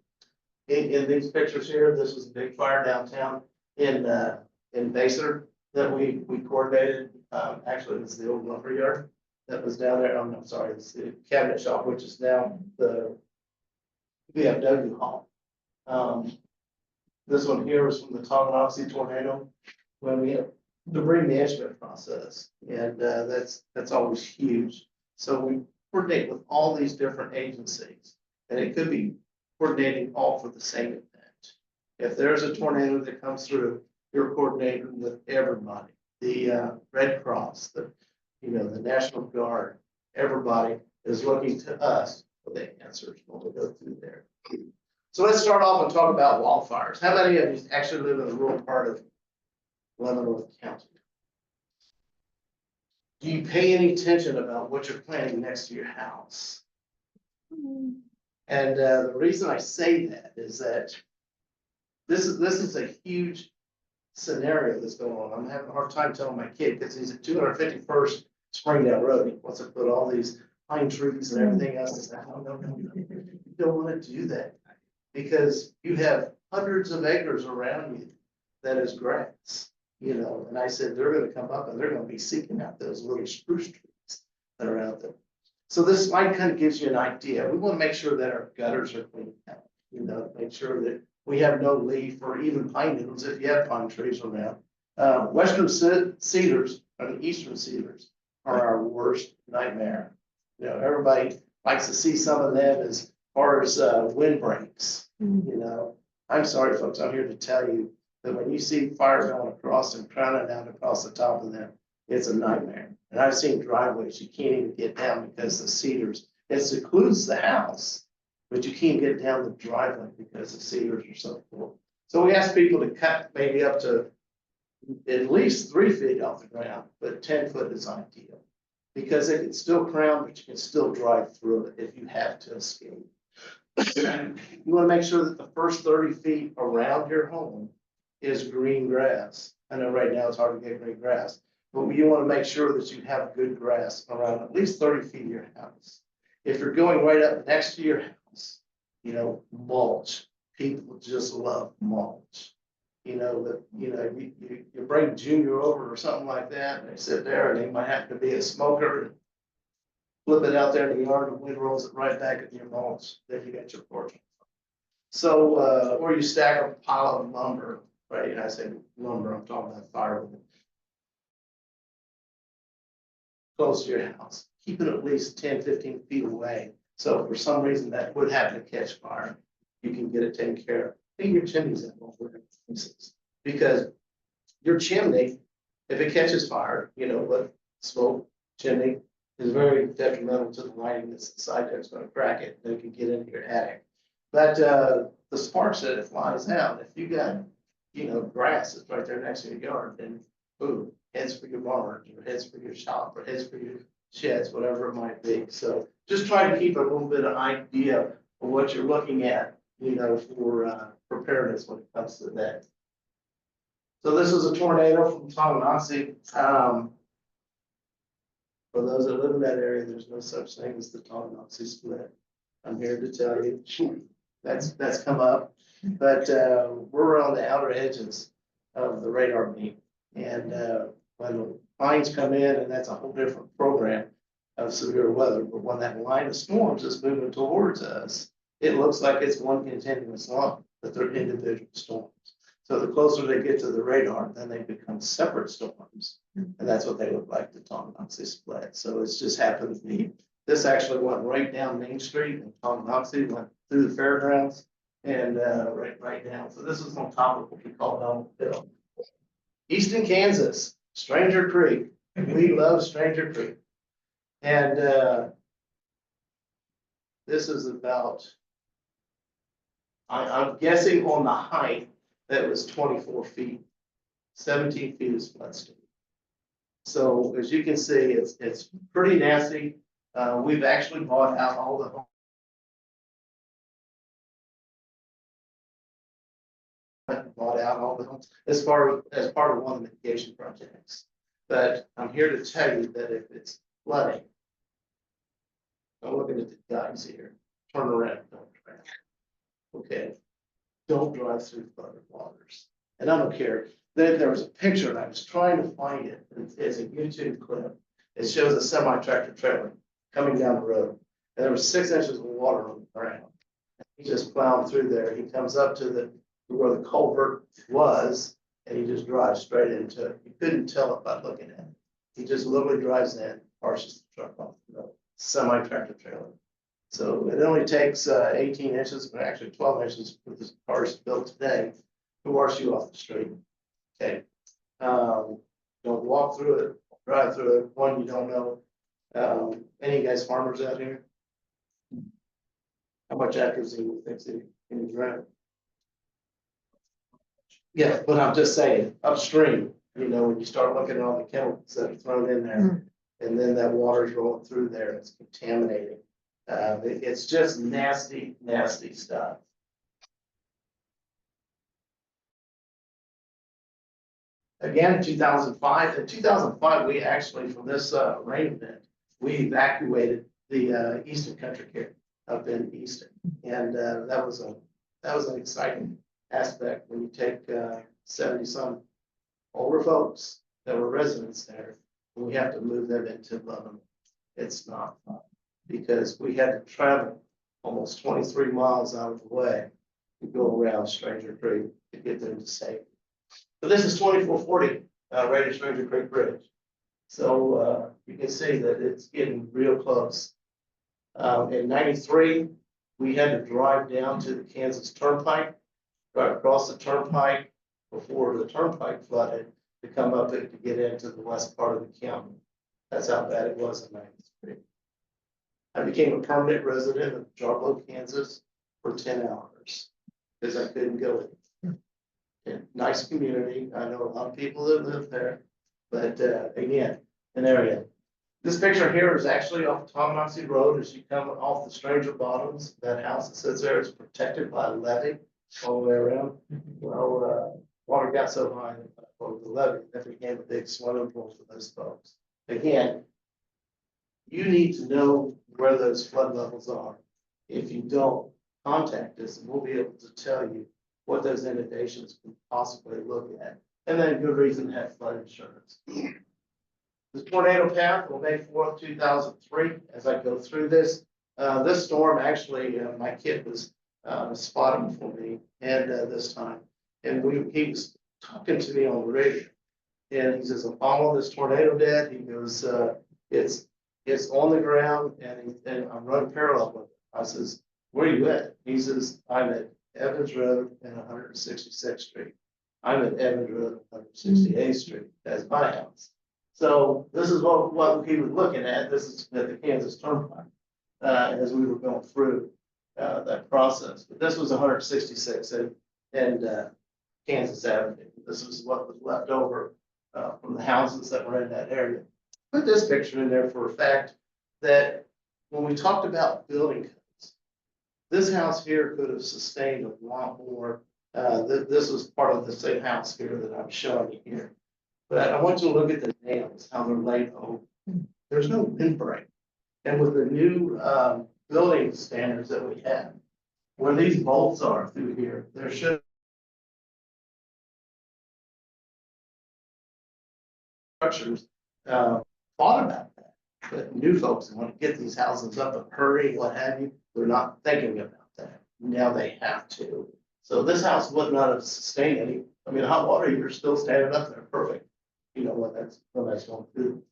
these pictures here, this was a big fire downtown in Baser that we coordinated. Actually, it was the old lumber yard that was down there. I'm sorry, it's the cabinet shop, which is now the VFW hall. This one here was from the Tonganoxie tornado when we had debris management process, and that's always huge. So we coordinate with all these different agencies, and it could be coordinating all for the same event. If there's a tornado that comes through, you're coordinating with everybody, the Red Cross, the National Guard, everybody is looking to us for the answers when we go through there. So let's start off and talk about wildfires. How many of you actually live in a rural part of Leavenworth County? Do you pay any attention about what you're planting next to your house? And the reason I say that is that this is a huge scenario that's going on. I'm having a hard time telling my kid because he's at 251st Springdale Road. He wants to put all these pine trees and everything else. I said, no, you don't want to do that because you have hundreds of acres around you that is grass, and I said, they're going to come up and they're going to be seeking out those little spruce trees that are out there. So this slide kind of gives you an idea. We want to make sure that our gutters are cleaned out, make sure that we have no leaf or even pine needles if you have pine trees around. Western cedars, eastern cedars are our worst nightmare. Everybody likes to see some of them as far as windbreaks. I'm sorry, folks, I'm here to tell you that when you see fire going across and crowning out across the top of them, it's a nightmare. And I've seen driveways you can't even get down because the cedars, it secludes the house, but you can't get down the driveway because the cedars are so full. So we ask people to cut maybe up to at least 3 feet off the ground, but 10 foot is ideal because it can still crown, but you can still drive through it if you have to escape. You want to make sure that the first 30 feet around your home is green grass. I know right now it's hard to get green grass, but you want to make sure that you have good grass around at least 30 feet of your house. If you're going right up next to your house, mulch. People just love mulch. You bring Junior over or something like that, and they sit there and they might happen to be a smoker and flip it out there in the yard and wind rolls it right back at your mulch. Then you got your porch. So, or you stack a pile of lumber, right? And I say lumber, I'm talking about firewood. Close to your house. Keep it at least 10, 15 feet away. So if for some reason that would happen to catch fire, you can get it taken care of. Clean your chimneys out because your chimney, if it catches fire, but smoke chimney is very detrimental to the lighting that's inside there. It's going to crack it and it can get into your attic. But the sparks that it flies out, if you got, grass that's right there next to your yard, then food, heads for your barns, or heads for your shop, or heads for your sheds, whatever it might be. So just try to keep a little bit of idea of what you're looking at, you know, for preparedness when it comes to that. So this is a tornado from Tonganoxie. For those that live in that area, there's no such thing as the Tonganoxie split. I'm here to tell you, that's come up. But we're on the outer edges of the radar beam. And when the lines come in, and that's a whole different program of severe weather, but when that line of storms is moving towards us, it looks like it's one continuous line, but they're individual storms. So the closer they get to the radar, then they become separate storms. And that's what they look like, the Tonganoxie split. So it's just happened to be, this actually went right down Main Street, and Tonganoxie went through the fairgrounds and right down. So this is on top of what we call Elm Hill. Easton, Kansas, Stranger Creek. We love Stranger Creek. And this is about, I'm guessing on the height, that was 24 feet, 17 feet is flood stage. So as you can see, it's pretty nasty. We've actually bought out all the homes as part of one of the mitigation projects. But I'm here to tell you that if it's flooding, I'm looking at the guys here, turn around, don't drive. Okay, don't drive through flooded waters. And I don't care, there was a picture, and I was trying to find it, it's a YouTube clip. It shows a semi-tractor trailer coming down the road, and there was 6 inches of water on the ground. He just plowed through there, he comes up to where the culvert was, and he just drives straight into it. You couldn't tell it by looking at it. He just literally drives in, parses the truck off the road, semi-tractor trailer. So it only takes 18 inches, but actually 12 inches with the cars built today to wash you off the street. Okay. Don't walk through it, drive through it. One, you don't know. Any of you guys farmers out here? How much accuracy do you think in the ground? Yeah, but I'm just saying, upstream, you know, when you start looking at all the chemicals that are thrown in there, and then that water's rolling through there, and it's contaminating. It's just nasty, nasty stuff. Again, 2005. In 2005, we actually, from this rain event, we evacuated the Eastern Country Care up in Easton, and that was an exciting aspect when you take 70-some older folks that were residents there, and we have to move them into Leavenworth. It's not fun, because we had to travel almost 23 miles out of the way to go around Stranger Creek to get them to safety. So this is 2440 rated Stranger Creek Bridge. So you can see that it's getting real close. In 93, we had to drive down to the Kansas Turnpike, drive across the turnpike before the turnpike flooded to come up to get into the west part of the county. That's how bad it was in 93. I became a permanent resident of Jarlow, Kansas for 10 hours because I couldn't go in. Nice community. I know a lot of people that live there, but again, an area. This picture here is actually off Tonganoxie Road as you come off the Stranger Bottoms. That house that sits there is protected by a levee all the way around. Well, water got so high over the levee that became a big swimming pool for those folks. Again, you need to know where those flood levels are. If you don't, contact us and we'll be able to tell you what those inundations can possibly look at. And then good reason to have flood insurance. The tornado path on May 4th, 2003, as I go through this, this storm actually, my kid was spotting for me and this time. And he was talking to me on the radio. And he says, I'm following this tornado, Dad. He goes, it's on the ground and I'm running parallel with it. I says, where are you at? He says, I'm at Evans Road and 166th Street. I'm at Evans Road and 168th Street. That's my house. So this is what he was looking at. This is at the Kansas Turnpike as we were going through that process. But this was 166 and Kansas Avenue. This was what was left over from the houses that were in that area. Put this picture in there for a fact that when we talked about building codes, this house here could have sustained a lot more. This was part of the same house here that I'm showing you here. But I want you to look at the nails, how they're laid over. There's no windbreak. And with the new building standards that we have, where these bolts are through here, there should structures thought about that. But new folks want to get these houses up in a hurry, what have you, they're not thinking about that. Now they have to. So this house would not have sustained any, I mean, hot water, you're still standing up there, perfect. You know what that's going through.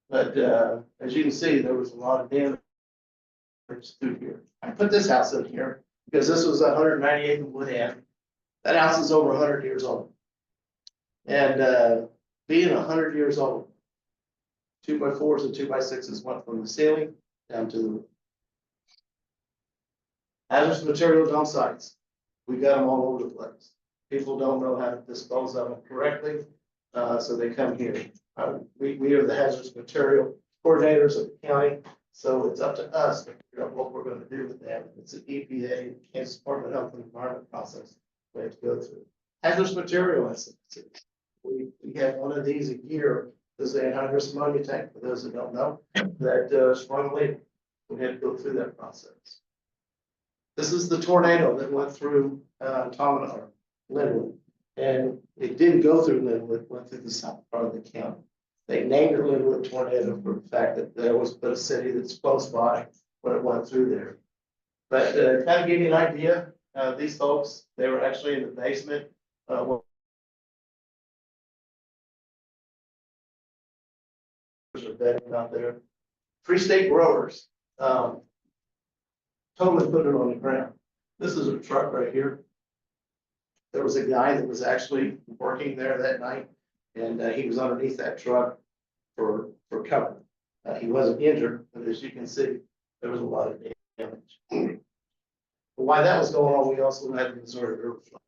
But as you can see, there was a lot of damage through here. I put this house in here because this was 198 in Wood End. That house is over 100 years old. And being 100 years old, 2x4s and 2x6s went from the ceiling down to the roof. Hazardous materials on sites, we got them all over the place. People don't know how to dispose of them correctly, so they come here. We are the hazardous material coordinators of the county, so it's up to us to figure out what we're going to do with that. It's an EPA, Kansas Department of Health and Environment process we have to go through. Hazardous material incidences. We have one of these a year. This is a anhydrous ammonia tank, for those that don't know, that sprung a leak. We had to go through that process. This is the tornado that went through Leavenworth, and it didn't go through Leavenworth, it went through the south part of the county. They named it Leavenworth tornado for the fact that there was a city that's close by when it went through there. But kind of give you an idea, these folks, they were actually in the basement. Out there, Free State growers, totally put it on the ground. This is a truck right here. There was a guy that was actually working there that night, and he was underneath that truck for cover. He wasn't injured, but as you can see, there was a lot of damage. But while that was going on, we also had the Missouri River flood.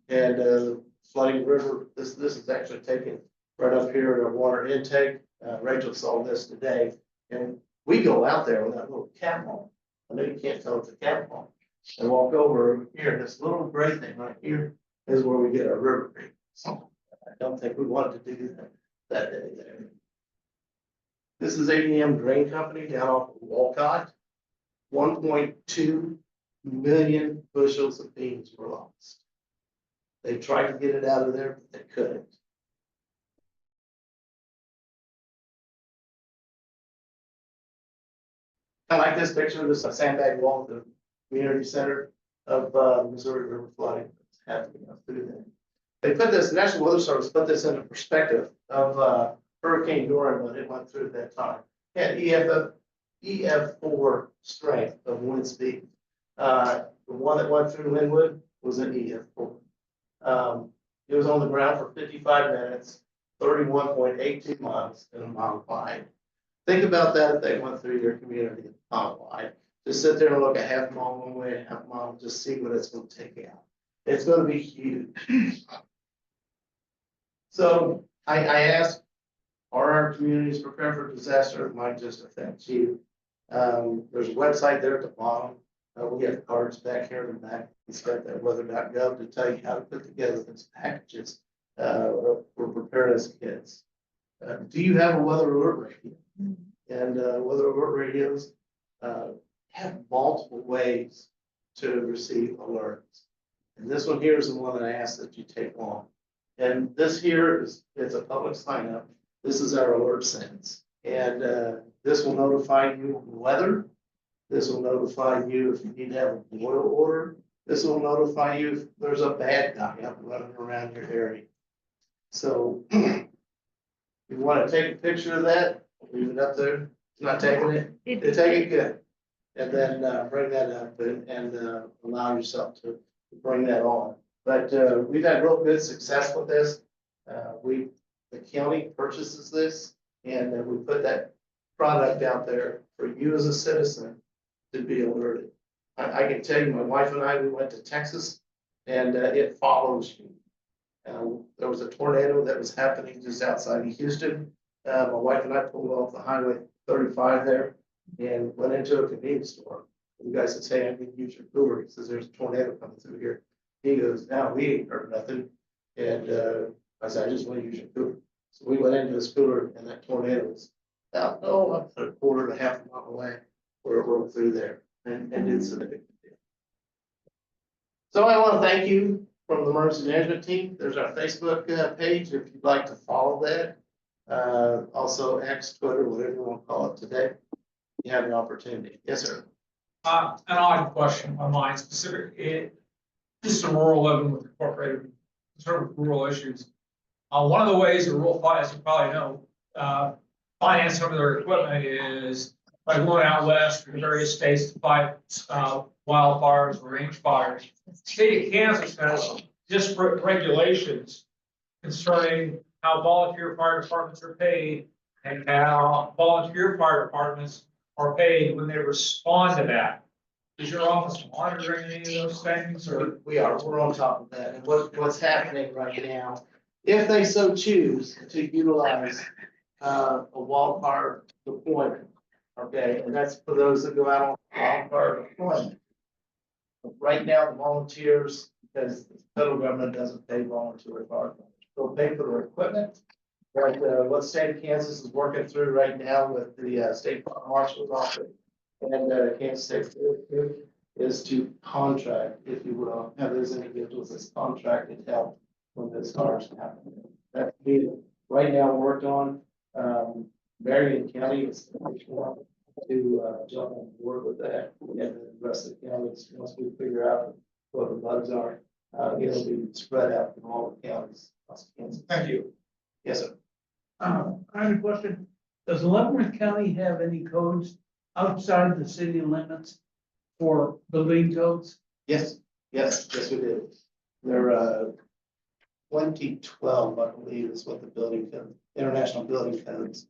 And flooding river, this is actually taken right up here at our water intake. Rachel saw this today, and we go out there with that little cat home. I know you can't tell it's a cat home. And walk over here, this little gray thing right here is where we get our river creek. So I don't think we wanted to do that day there. This is ADM Grain Company down off of Walcott. 1.2 million bushels of beans were lost. They tried to get it out of there, but they couldn't. I like this picture. This is a sandbag wall at the community center of Missouri River flooding that's happening up through there. They put this, National Weather Service put this into perspective of Hurricane Dorian when it went through at that time. It had EF4 strength of wind speed. The one that went through Linwood was an EF4. It was on the ground for 55 minutes, 31.82 miles, and a mile wide. Think about that if they went through your community a mile wide. Just sit there and look a half mile one way, a half mile, just see what it's going to take out. It's going to be huge. So I asked, are our communities prepared for disaster? It might just affect you. There's a website there at the bottom. We have cards back here in the back. It's got that weather.gov to tell you how to put together these packages for preparedness kits. Do you have a weather alert radio? And weather alert radios have multiple ways to receive alerts. And this one here is the one that I asked that you take on. And this here is a public sign up. This is our alert sense. And this will notify you of the weather. This will notify you if you need to have a boil order. This will notify you if there's a bad guy up running around your area. So if you want to take a picture of that, leave it up there. It's not taking it. It's taking it good. And then bring that up and allow yourself to bring that on. But we've had real good success with this. The county purchases this, and we put that product out there for you as a citizen to be alerted. I can tell you, my wife and I, we went to Texas, and it follows you. There was a tornado that was happening just outside of Houston. My wife and I pulled off the highway 35 there and went into a convenience store. The guy says, "Hey, I need to use your cooler." He says, "There's a tornado coming through here." He goes, "No, we ain't heard nothing." And I said, "I just want to use your cooler." So we went into his cooler and that tornado was about, a quarter to half a mile away. We're through there and did some big deal. So I want to thank you from the emergency management team. There's our Facebook page if you'd like to follow that. Also X, Twitter, whatever you want to call it today. You have an opportunity. Yes, sir. An odd question on mine specific, this is a rural Leavenworth Incorporated, concerned with rural issues. One of the ways that rural, as you probably know, finance some of their equipment is by going out west to various states to fight wildfires or range fires. The state of Kansas has disparate regulations concerning how volunteer fire departments are paid and how volunteer fire departments are paid when they respond to that. Is your office monitoring any of those things, or? We're on top of that. And what's happening right now, if they so choose to utilize a wildfire deployment, okay, and that's for those that go out on wildfire deployment. Right now, the volunteers, because the federal government doesn't pay volunteer firefighters, they'll pay for their equipment. But what state of Kansas is working through right now with the state fire marshal's office and Kansas State Forest is to contract, if you will, have those individuals as contracted help when those fires happen. That's being right now worked on. Marion County is to jump on board with that, and then the rest of the counties, once we figure out what the bugs are, it'll be spread out in all the counties across Kansas. Thank you. Yes, sir. I have a question. Does Leavenworth County have any codes outside the city limits for building codes? Yes, we do. They're 2012, I believe, is what the building code, international building codes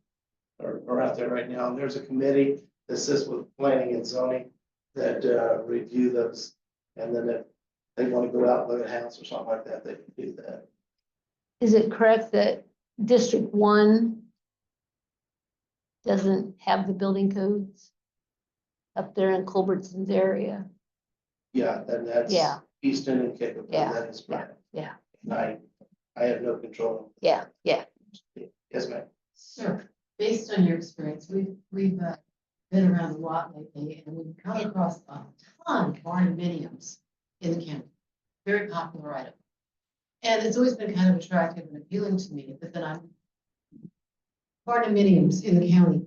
are out there right now. And there's a committee that assists with planning and zoning that review those. And then if they want to go out and look at a house or something like that, they can do that. Is it correct that District 1 doesn't have the building codes up there in Culbertson's area? Yeah, and that's Yeah. Easton and Kickapoo. Yeah, That is right. yeah. And I have no control. Yeah. Yes, ma'am. Sir, based on your experience, we've been around a lot lately, and we've come across a ton of barndominiums in the county. Very popular item. And it's always been kind of attractive and appealing to me, but then barndominiums in the county.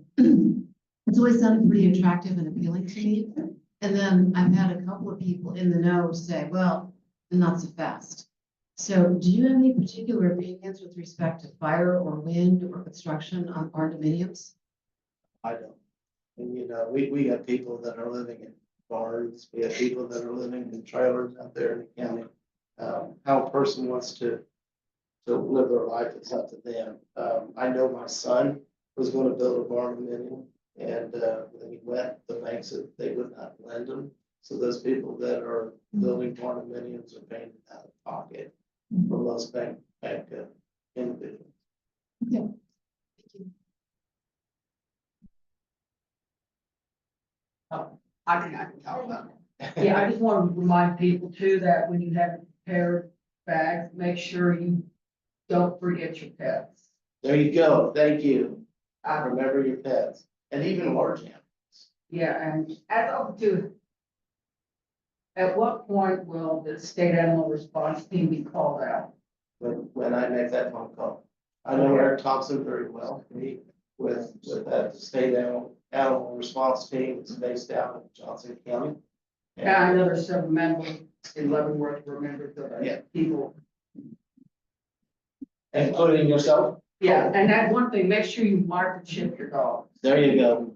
It's always sounded pretty attractive and appealing to me. And then I've had a couple of people in the know say, well, not so fast. So do you have any particular opinions with respect to fire or wind or construction on barndominiums? I don't. And we got people that are living in barns. We have people that are living in trailers out there in the county. How a person wants to live their life, it's up to them. I know my son was going to build a barndominium, and when he went, the bank said they would not lend him. So those people that are building barndominiums are paying out of pocket for most bank individuals. Okay. Thank you. I can talk about it. Yeah, I just want to remind people too that when you have prepared bags, make sure you don't forget your pets. There you go. Thank you. Remember your pets and even large animals. Yeah, and as up to, at what point will the state animal response team be called out? When I make that phone call. I know Eric Thompson very well, with that state animal response team that's based out in Johnson County. And I know there's several members in Leavenworth who are members of Yeah. that people. Including yourself? Yeah, and that one thing, make sure you microchip your dog. There you go.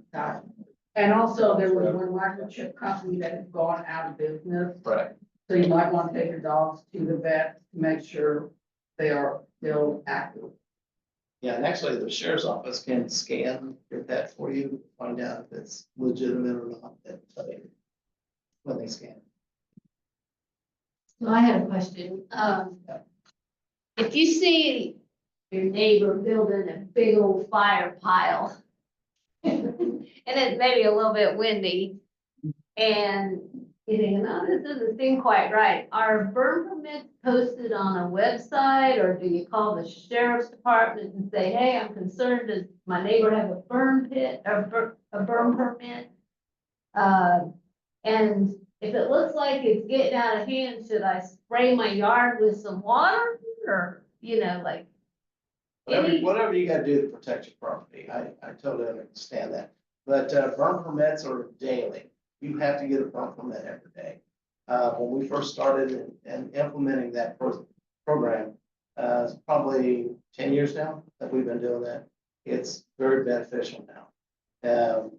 And also, there was one microchip company that has gone out of business. Right. So you might want to take your dogs to the vet to make sure they are still active. Yeah, and actually the sheriff's office can scan your pet for you, find out if it's legitimate or not, when they scan. So I had a question. if you see your neighbor building a big old fire pile, and it's maybe a little bit windy, and you think, no, this doesn't seem quite right. Are burn permits posted on a website, or do you call the sheriff's department and say, hey, I'm concerned, does my neighbor have a burn pit, or a burn permit? And if it looks like it's getting out of hand, should I spray my yard with some water, or, like? any- Whatever you gotta do to protect your property, I totally understand that. But, burn permits are daily. You have to get a burn permit every day. When we first started and implementing that program, it's probably 10 years now that we've been doing that. It's very beneficial now.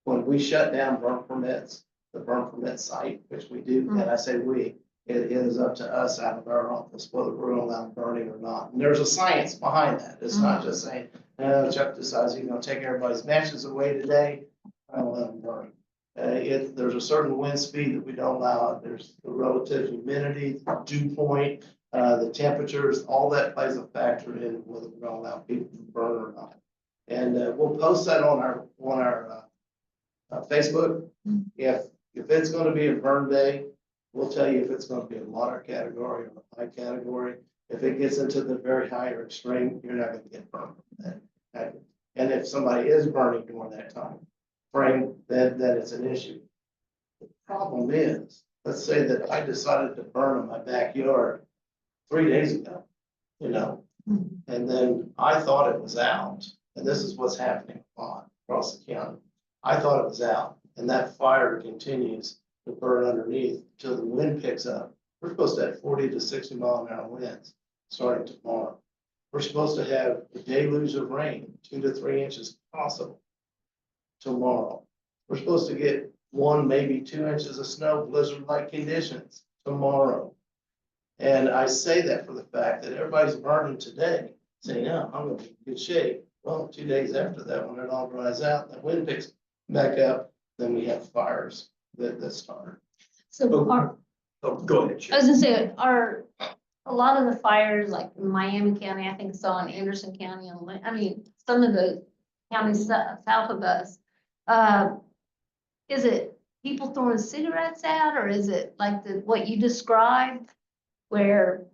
When we shut down burn permits, the burn permit site, which we do, and I say we, it is up to us out of our office whether we're gonna allow burning or not. And there's a science behind that. It's not just saying, Chuck decides he's gonna take everybody's matches away today, I don't let them burn. There's a certain wind speed that we don't allow. There's the relative humidity, the dew point, the temperatures, all that plays a factor in whether we're gonna allow people to burn or not. And we'll post that on our Facebook. If it's gonna be a burn day, we'll tell you if it's gonna be a moderate category or a high category. If it gets into the very high or extreme, you're not gonna get burned. And if somebody is burning during that time frame, then it's an issue. The problem is, let's say that I decided to burn in my backyard 3 days ago, and then I thought it was out, and this is what's happening a lot across the county. I thought it was out, and that fire continues to burn underneath until the wind picks up. We're supposed to have 40 to 60 mile an hour winds starting tomorrow. We're supposed to have a deluge of rain, 2 to 3 inches possible tomorrow. We're supposed to get 1, maybe 2 inches of snow, blizzard-like conditions tomorrow. And I say that for the fact that everybody's burning today, saying, no, I'm gonna be in good shape. Well, 2 days after that, when it all dries out, the wind picks back up, then we have fires that start. So Go ahead. I was gonna say, are a lot of the fires, like in Miami County, I think saw in Anderson County, some of the counties south of us, is it people throwing cigarettes out, or is it like what you described, where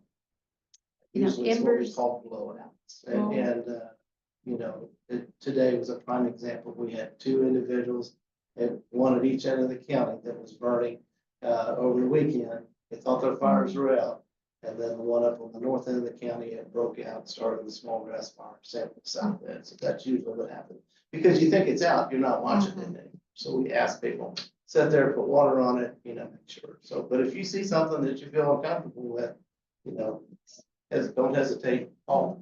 Usually it's what we embers? call blowouts. Today was a prime example. We had 2 individuals at one at each end of the county that was burning over the weekend. They thought their fires were out. And then the one up on the north end of the county, it broke out, started a small grass fire, same with the south end. So that's usually what happens. Because you think it's out, you're not watching it. So we ask people, sit there, put water on it, make sure. So, but if you see something that you feel uncomfortable with, don't hesitate, call.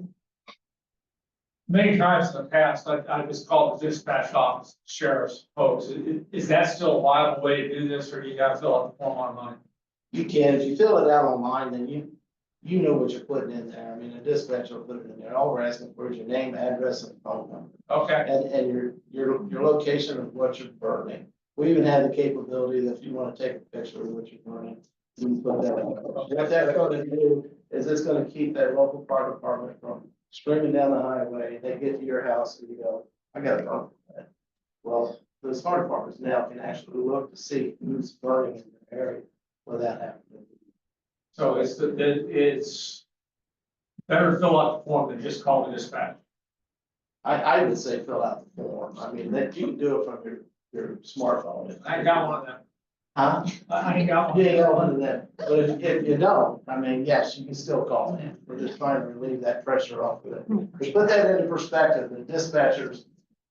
Many times in the past, I was called the dispatch office, sheriff's folks. Is that still a viable way to do this, or do you gotta fill out the form online? You can, if you fill it out online, then you know what you're putting in there. I mean, a dispatcher will put it in there. All we're asking for is your name, address, and phone number. Okay, And your location of what you're burning. We even have the capability that if you want to take a picture of what you're burning, you can put that in. What that's going to do is it's going to keep that local fire department from streaming down the highway. They get to your house and you go, I got a burn permit. Well, those fire departments now can actually look to see who's burning in their area without having to. so it's better to fill out the form than just call the dispatch. I would say fill out the form. I mean, that you can do it from your smartphone. I ain't got one of them. Huh? I ain't got You one. ain't got one of them. But if you don't, I mean, yes, you can still call in. We're just trying to relieve that pressure off of it. To put that into perspective, the dispatchers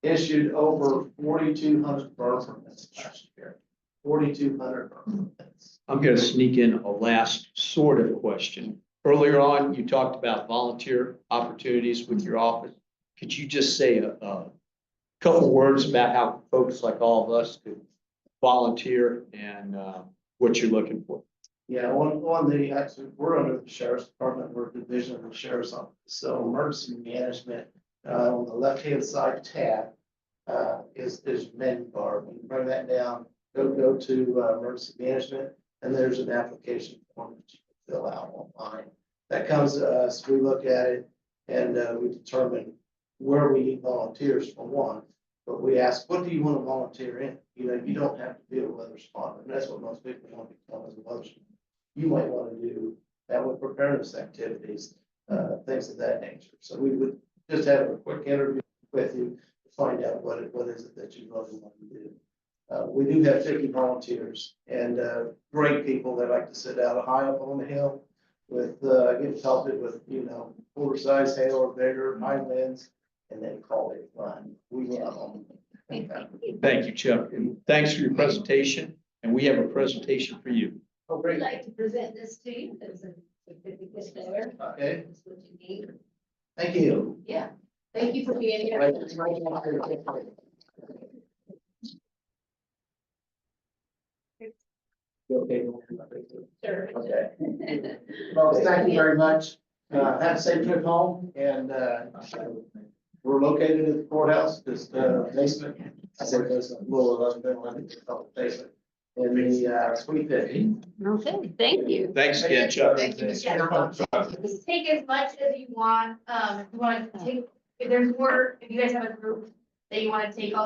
issued over 4,200 burn permits last year. 4,200 burn permits. I'm going to sneak in a last sort of question. Earlier on, you talked about volunteer opportunities with your office. Could you just say a couple words about how folks like all of us could volunteer and what you're looking for? Yeah, actually, we're under the sheriff's department. We're a division of the sheriff's office. So emergency management, on the left-hand side tab, is menu bar. When you bring that down, go to emergency management, and there's an application form that you can fill out online. That comes to us, we look at it, and we determine where we need volunteers for one. But we ask, what do you want to volunteer in? You know, you don't have to be a weather spotter, and that's what most people want to become as a weather spotter. You might want to do family preparedness activities, things of that nature. So we would just have a quick interview with you to find out what is it that you really want to do. We do have 50 volunteers and great people that like to sit out high up on the hill with, get pelted with, you know, oversized hail or bigger, high winds, and then call it fun. We love them. Thank you, Chuck, and thanks for your presentation, and we have a presentation for you. Oh, I'd great. like to present this to you. There's a certificate there. Okay, That's what you need. thank you. Yeah, thank you for being here. Okay. Sure. Okay. Well, thank you very much. Have a safe trip home, and we're located at the courthouse, just basement. I said basement, little of us, basement. In the Sweet 50. Okay, thank you. Thanks again, Chuck. Thank you. Just take as much as you want, if you want to take, if there's more, if you guys have a group that you want to take all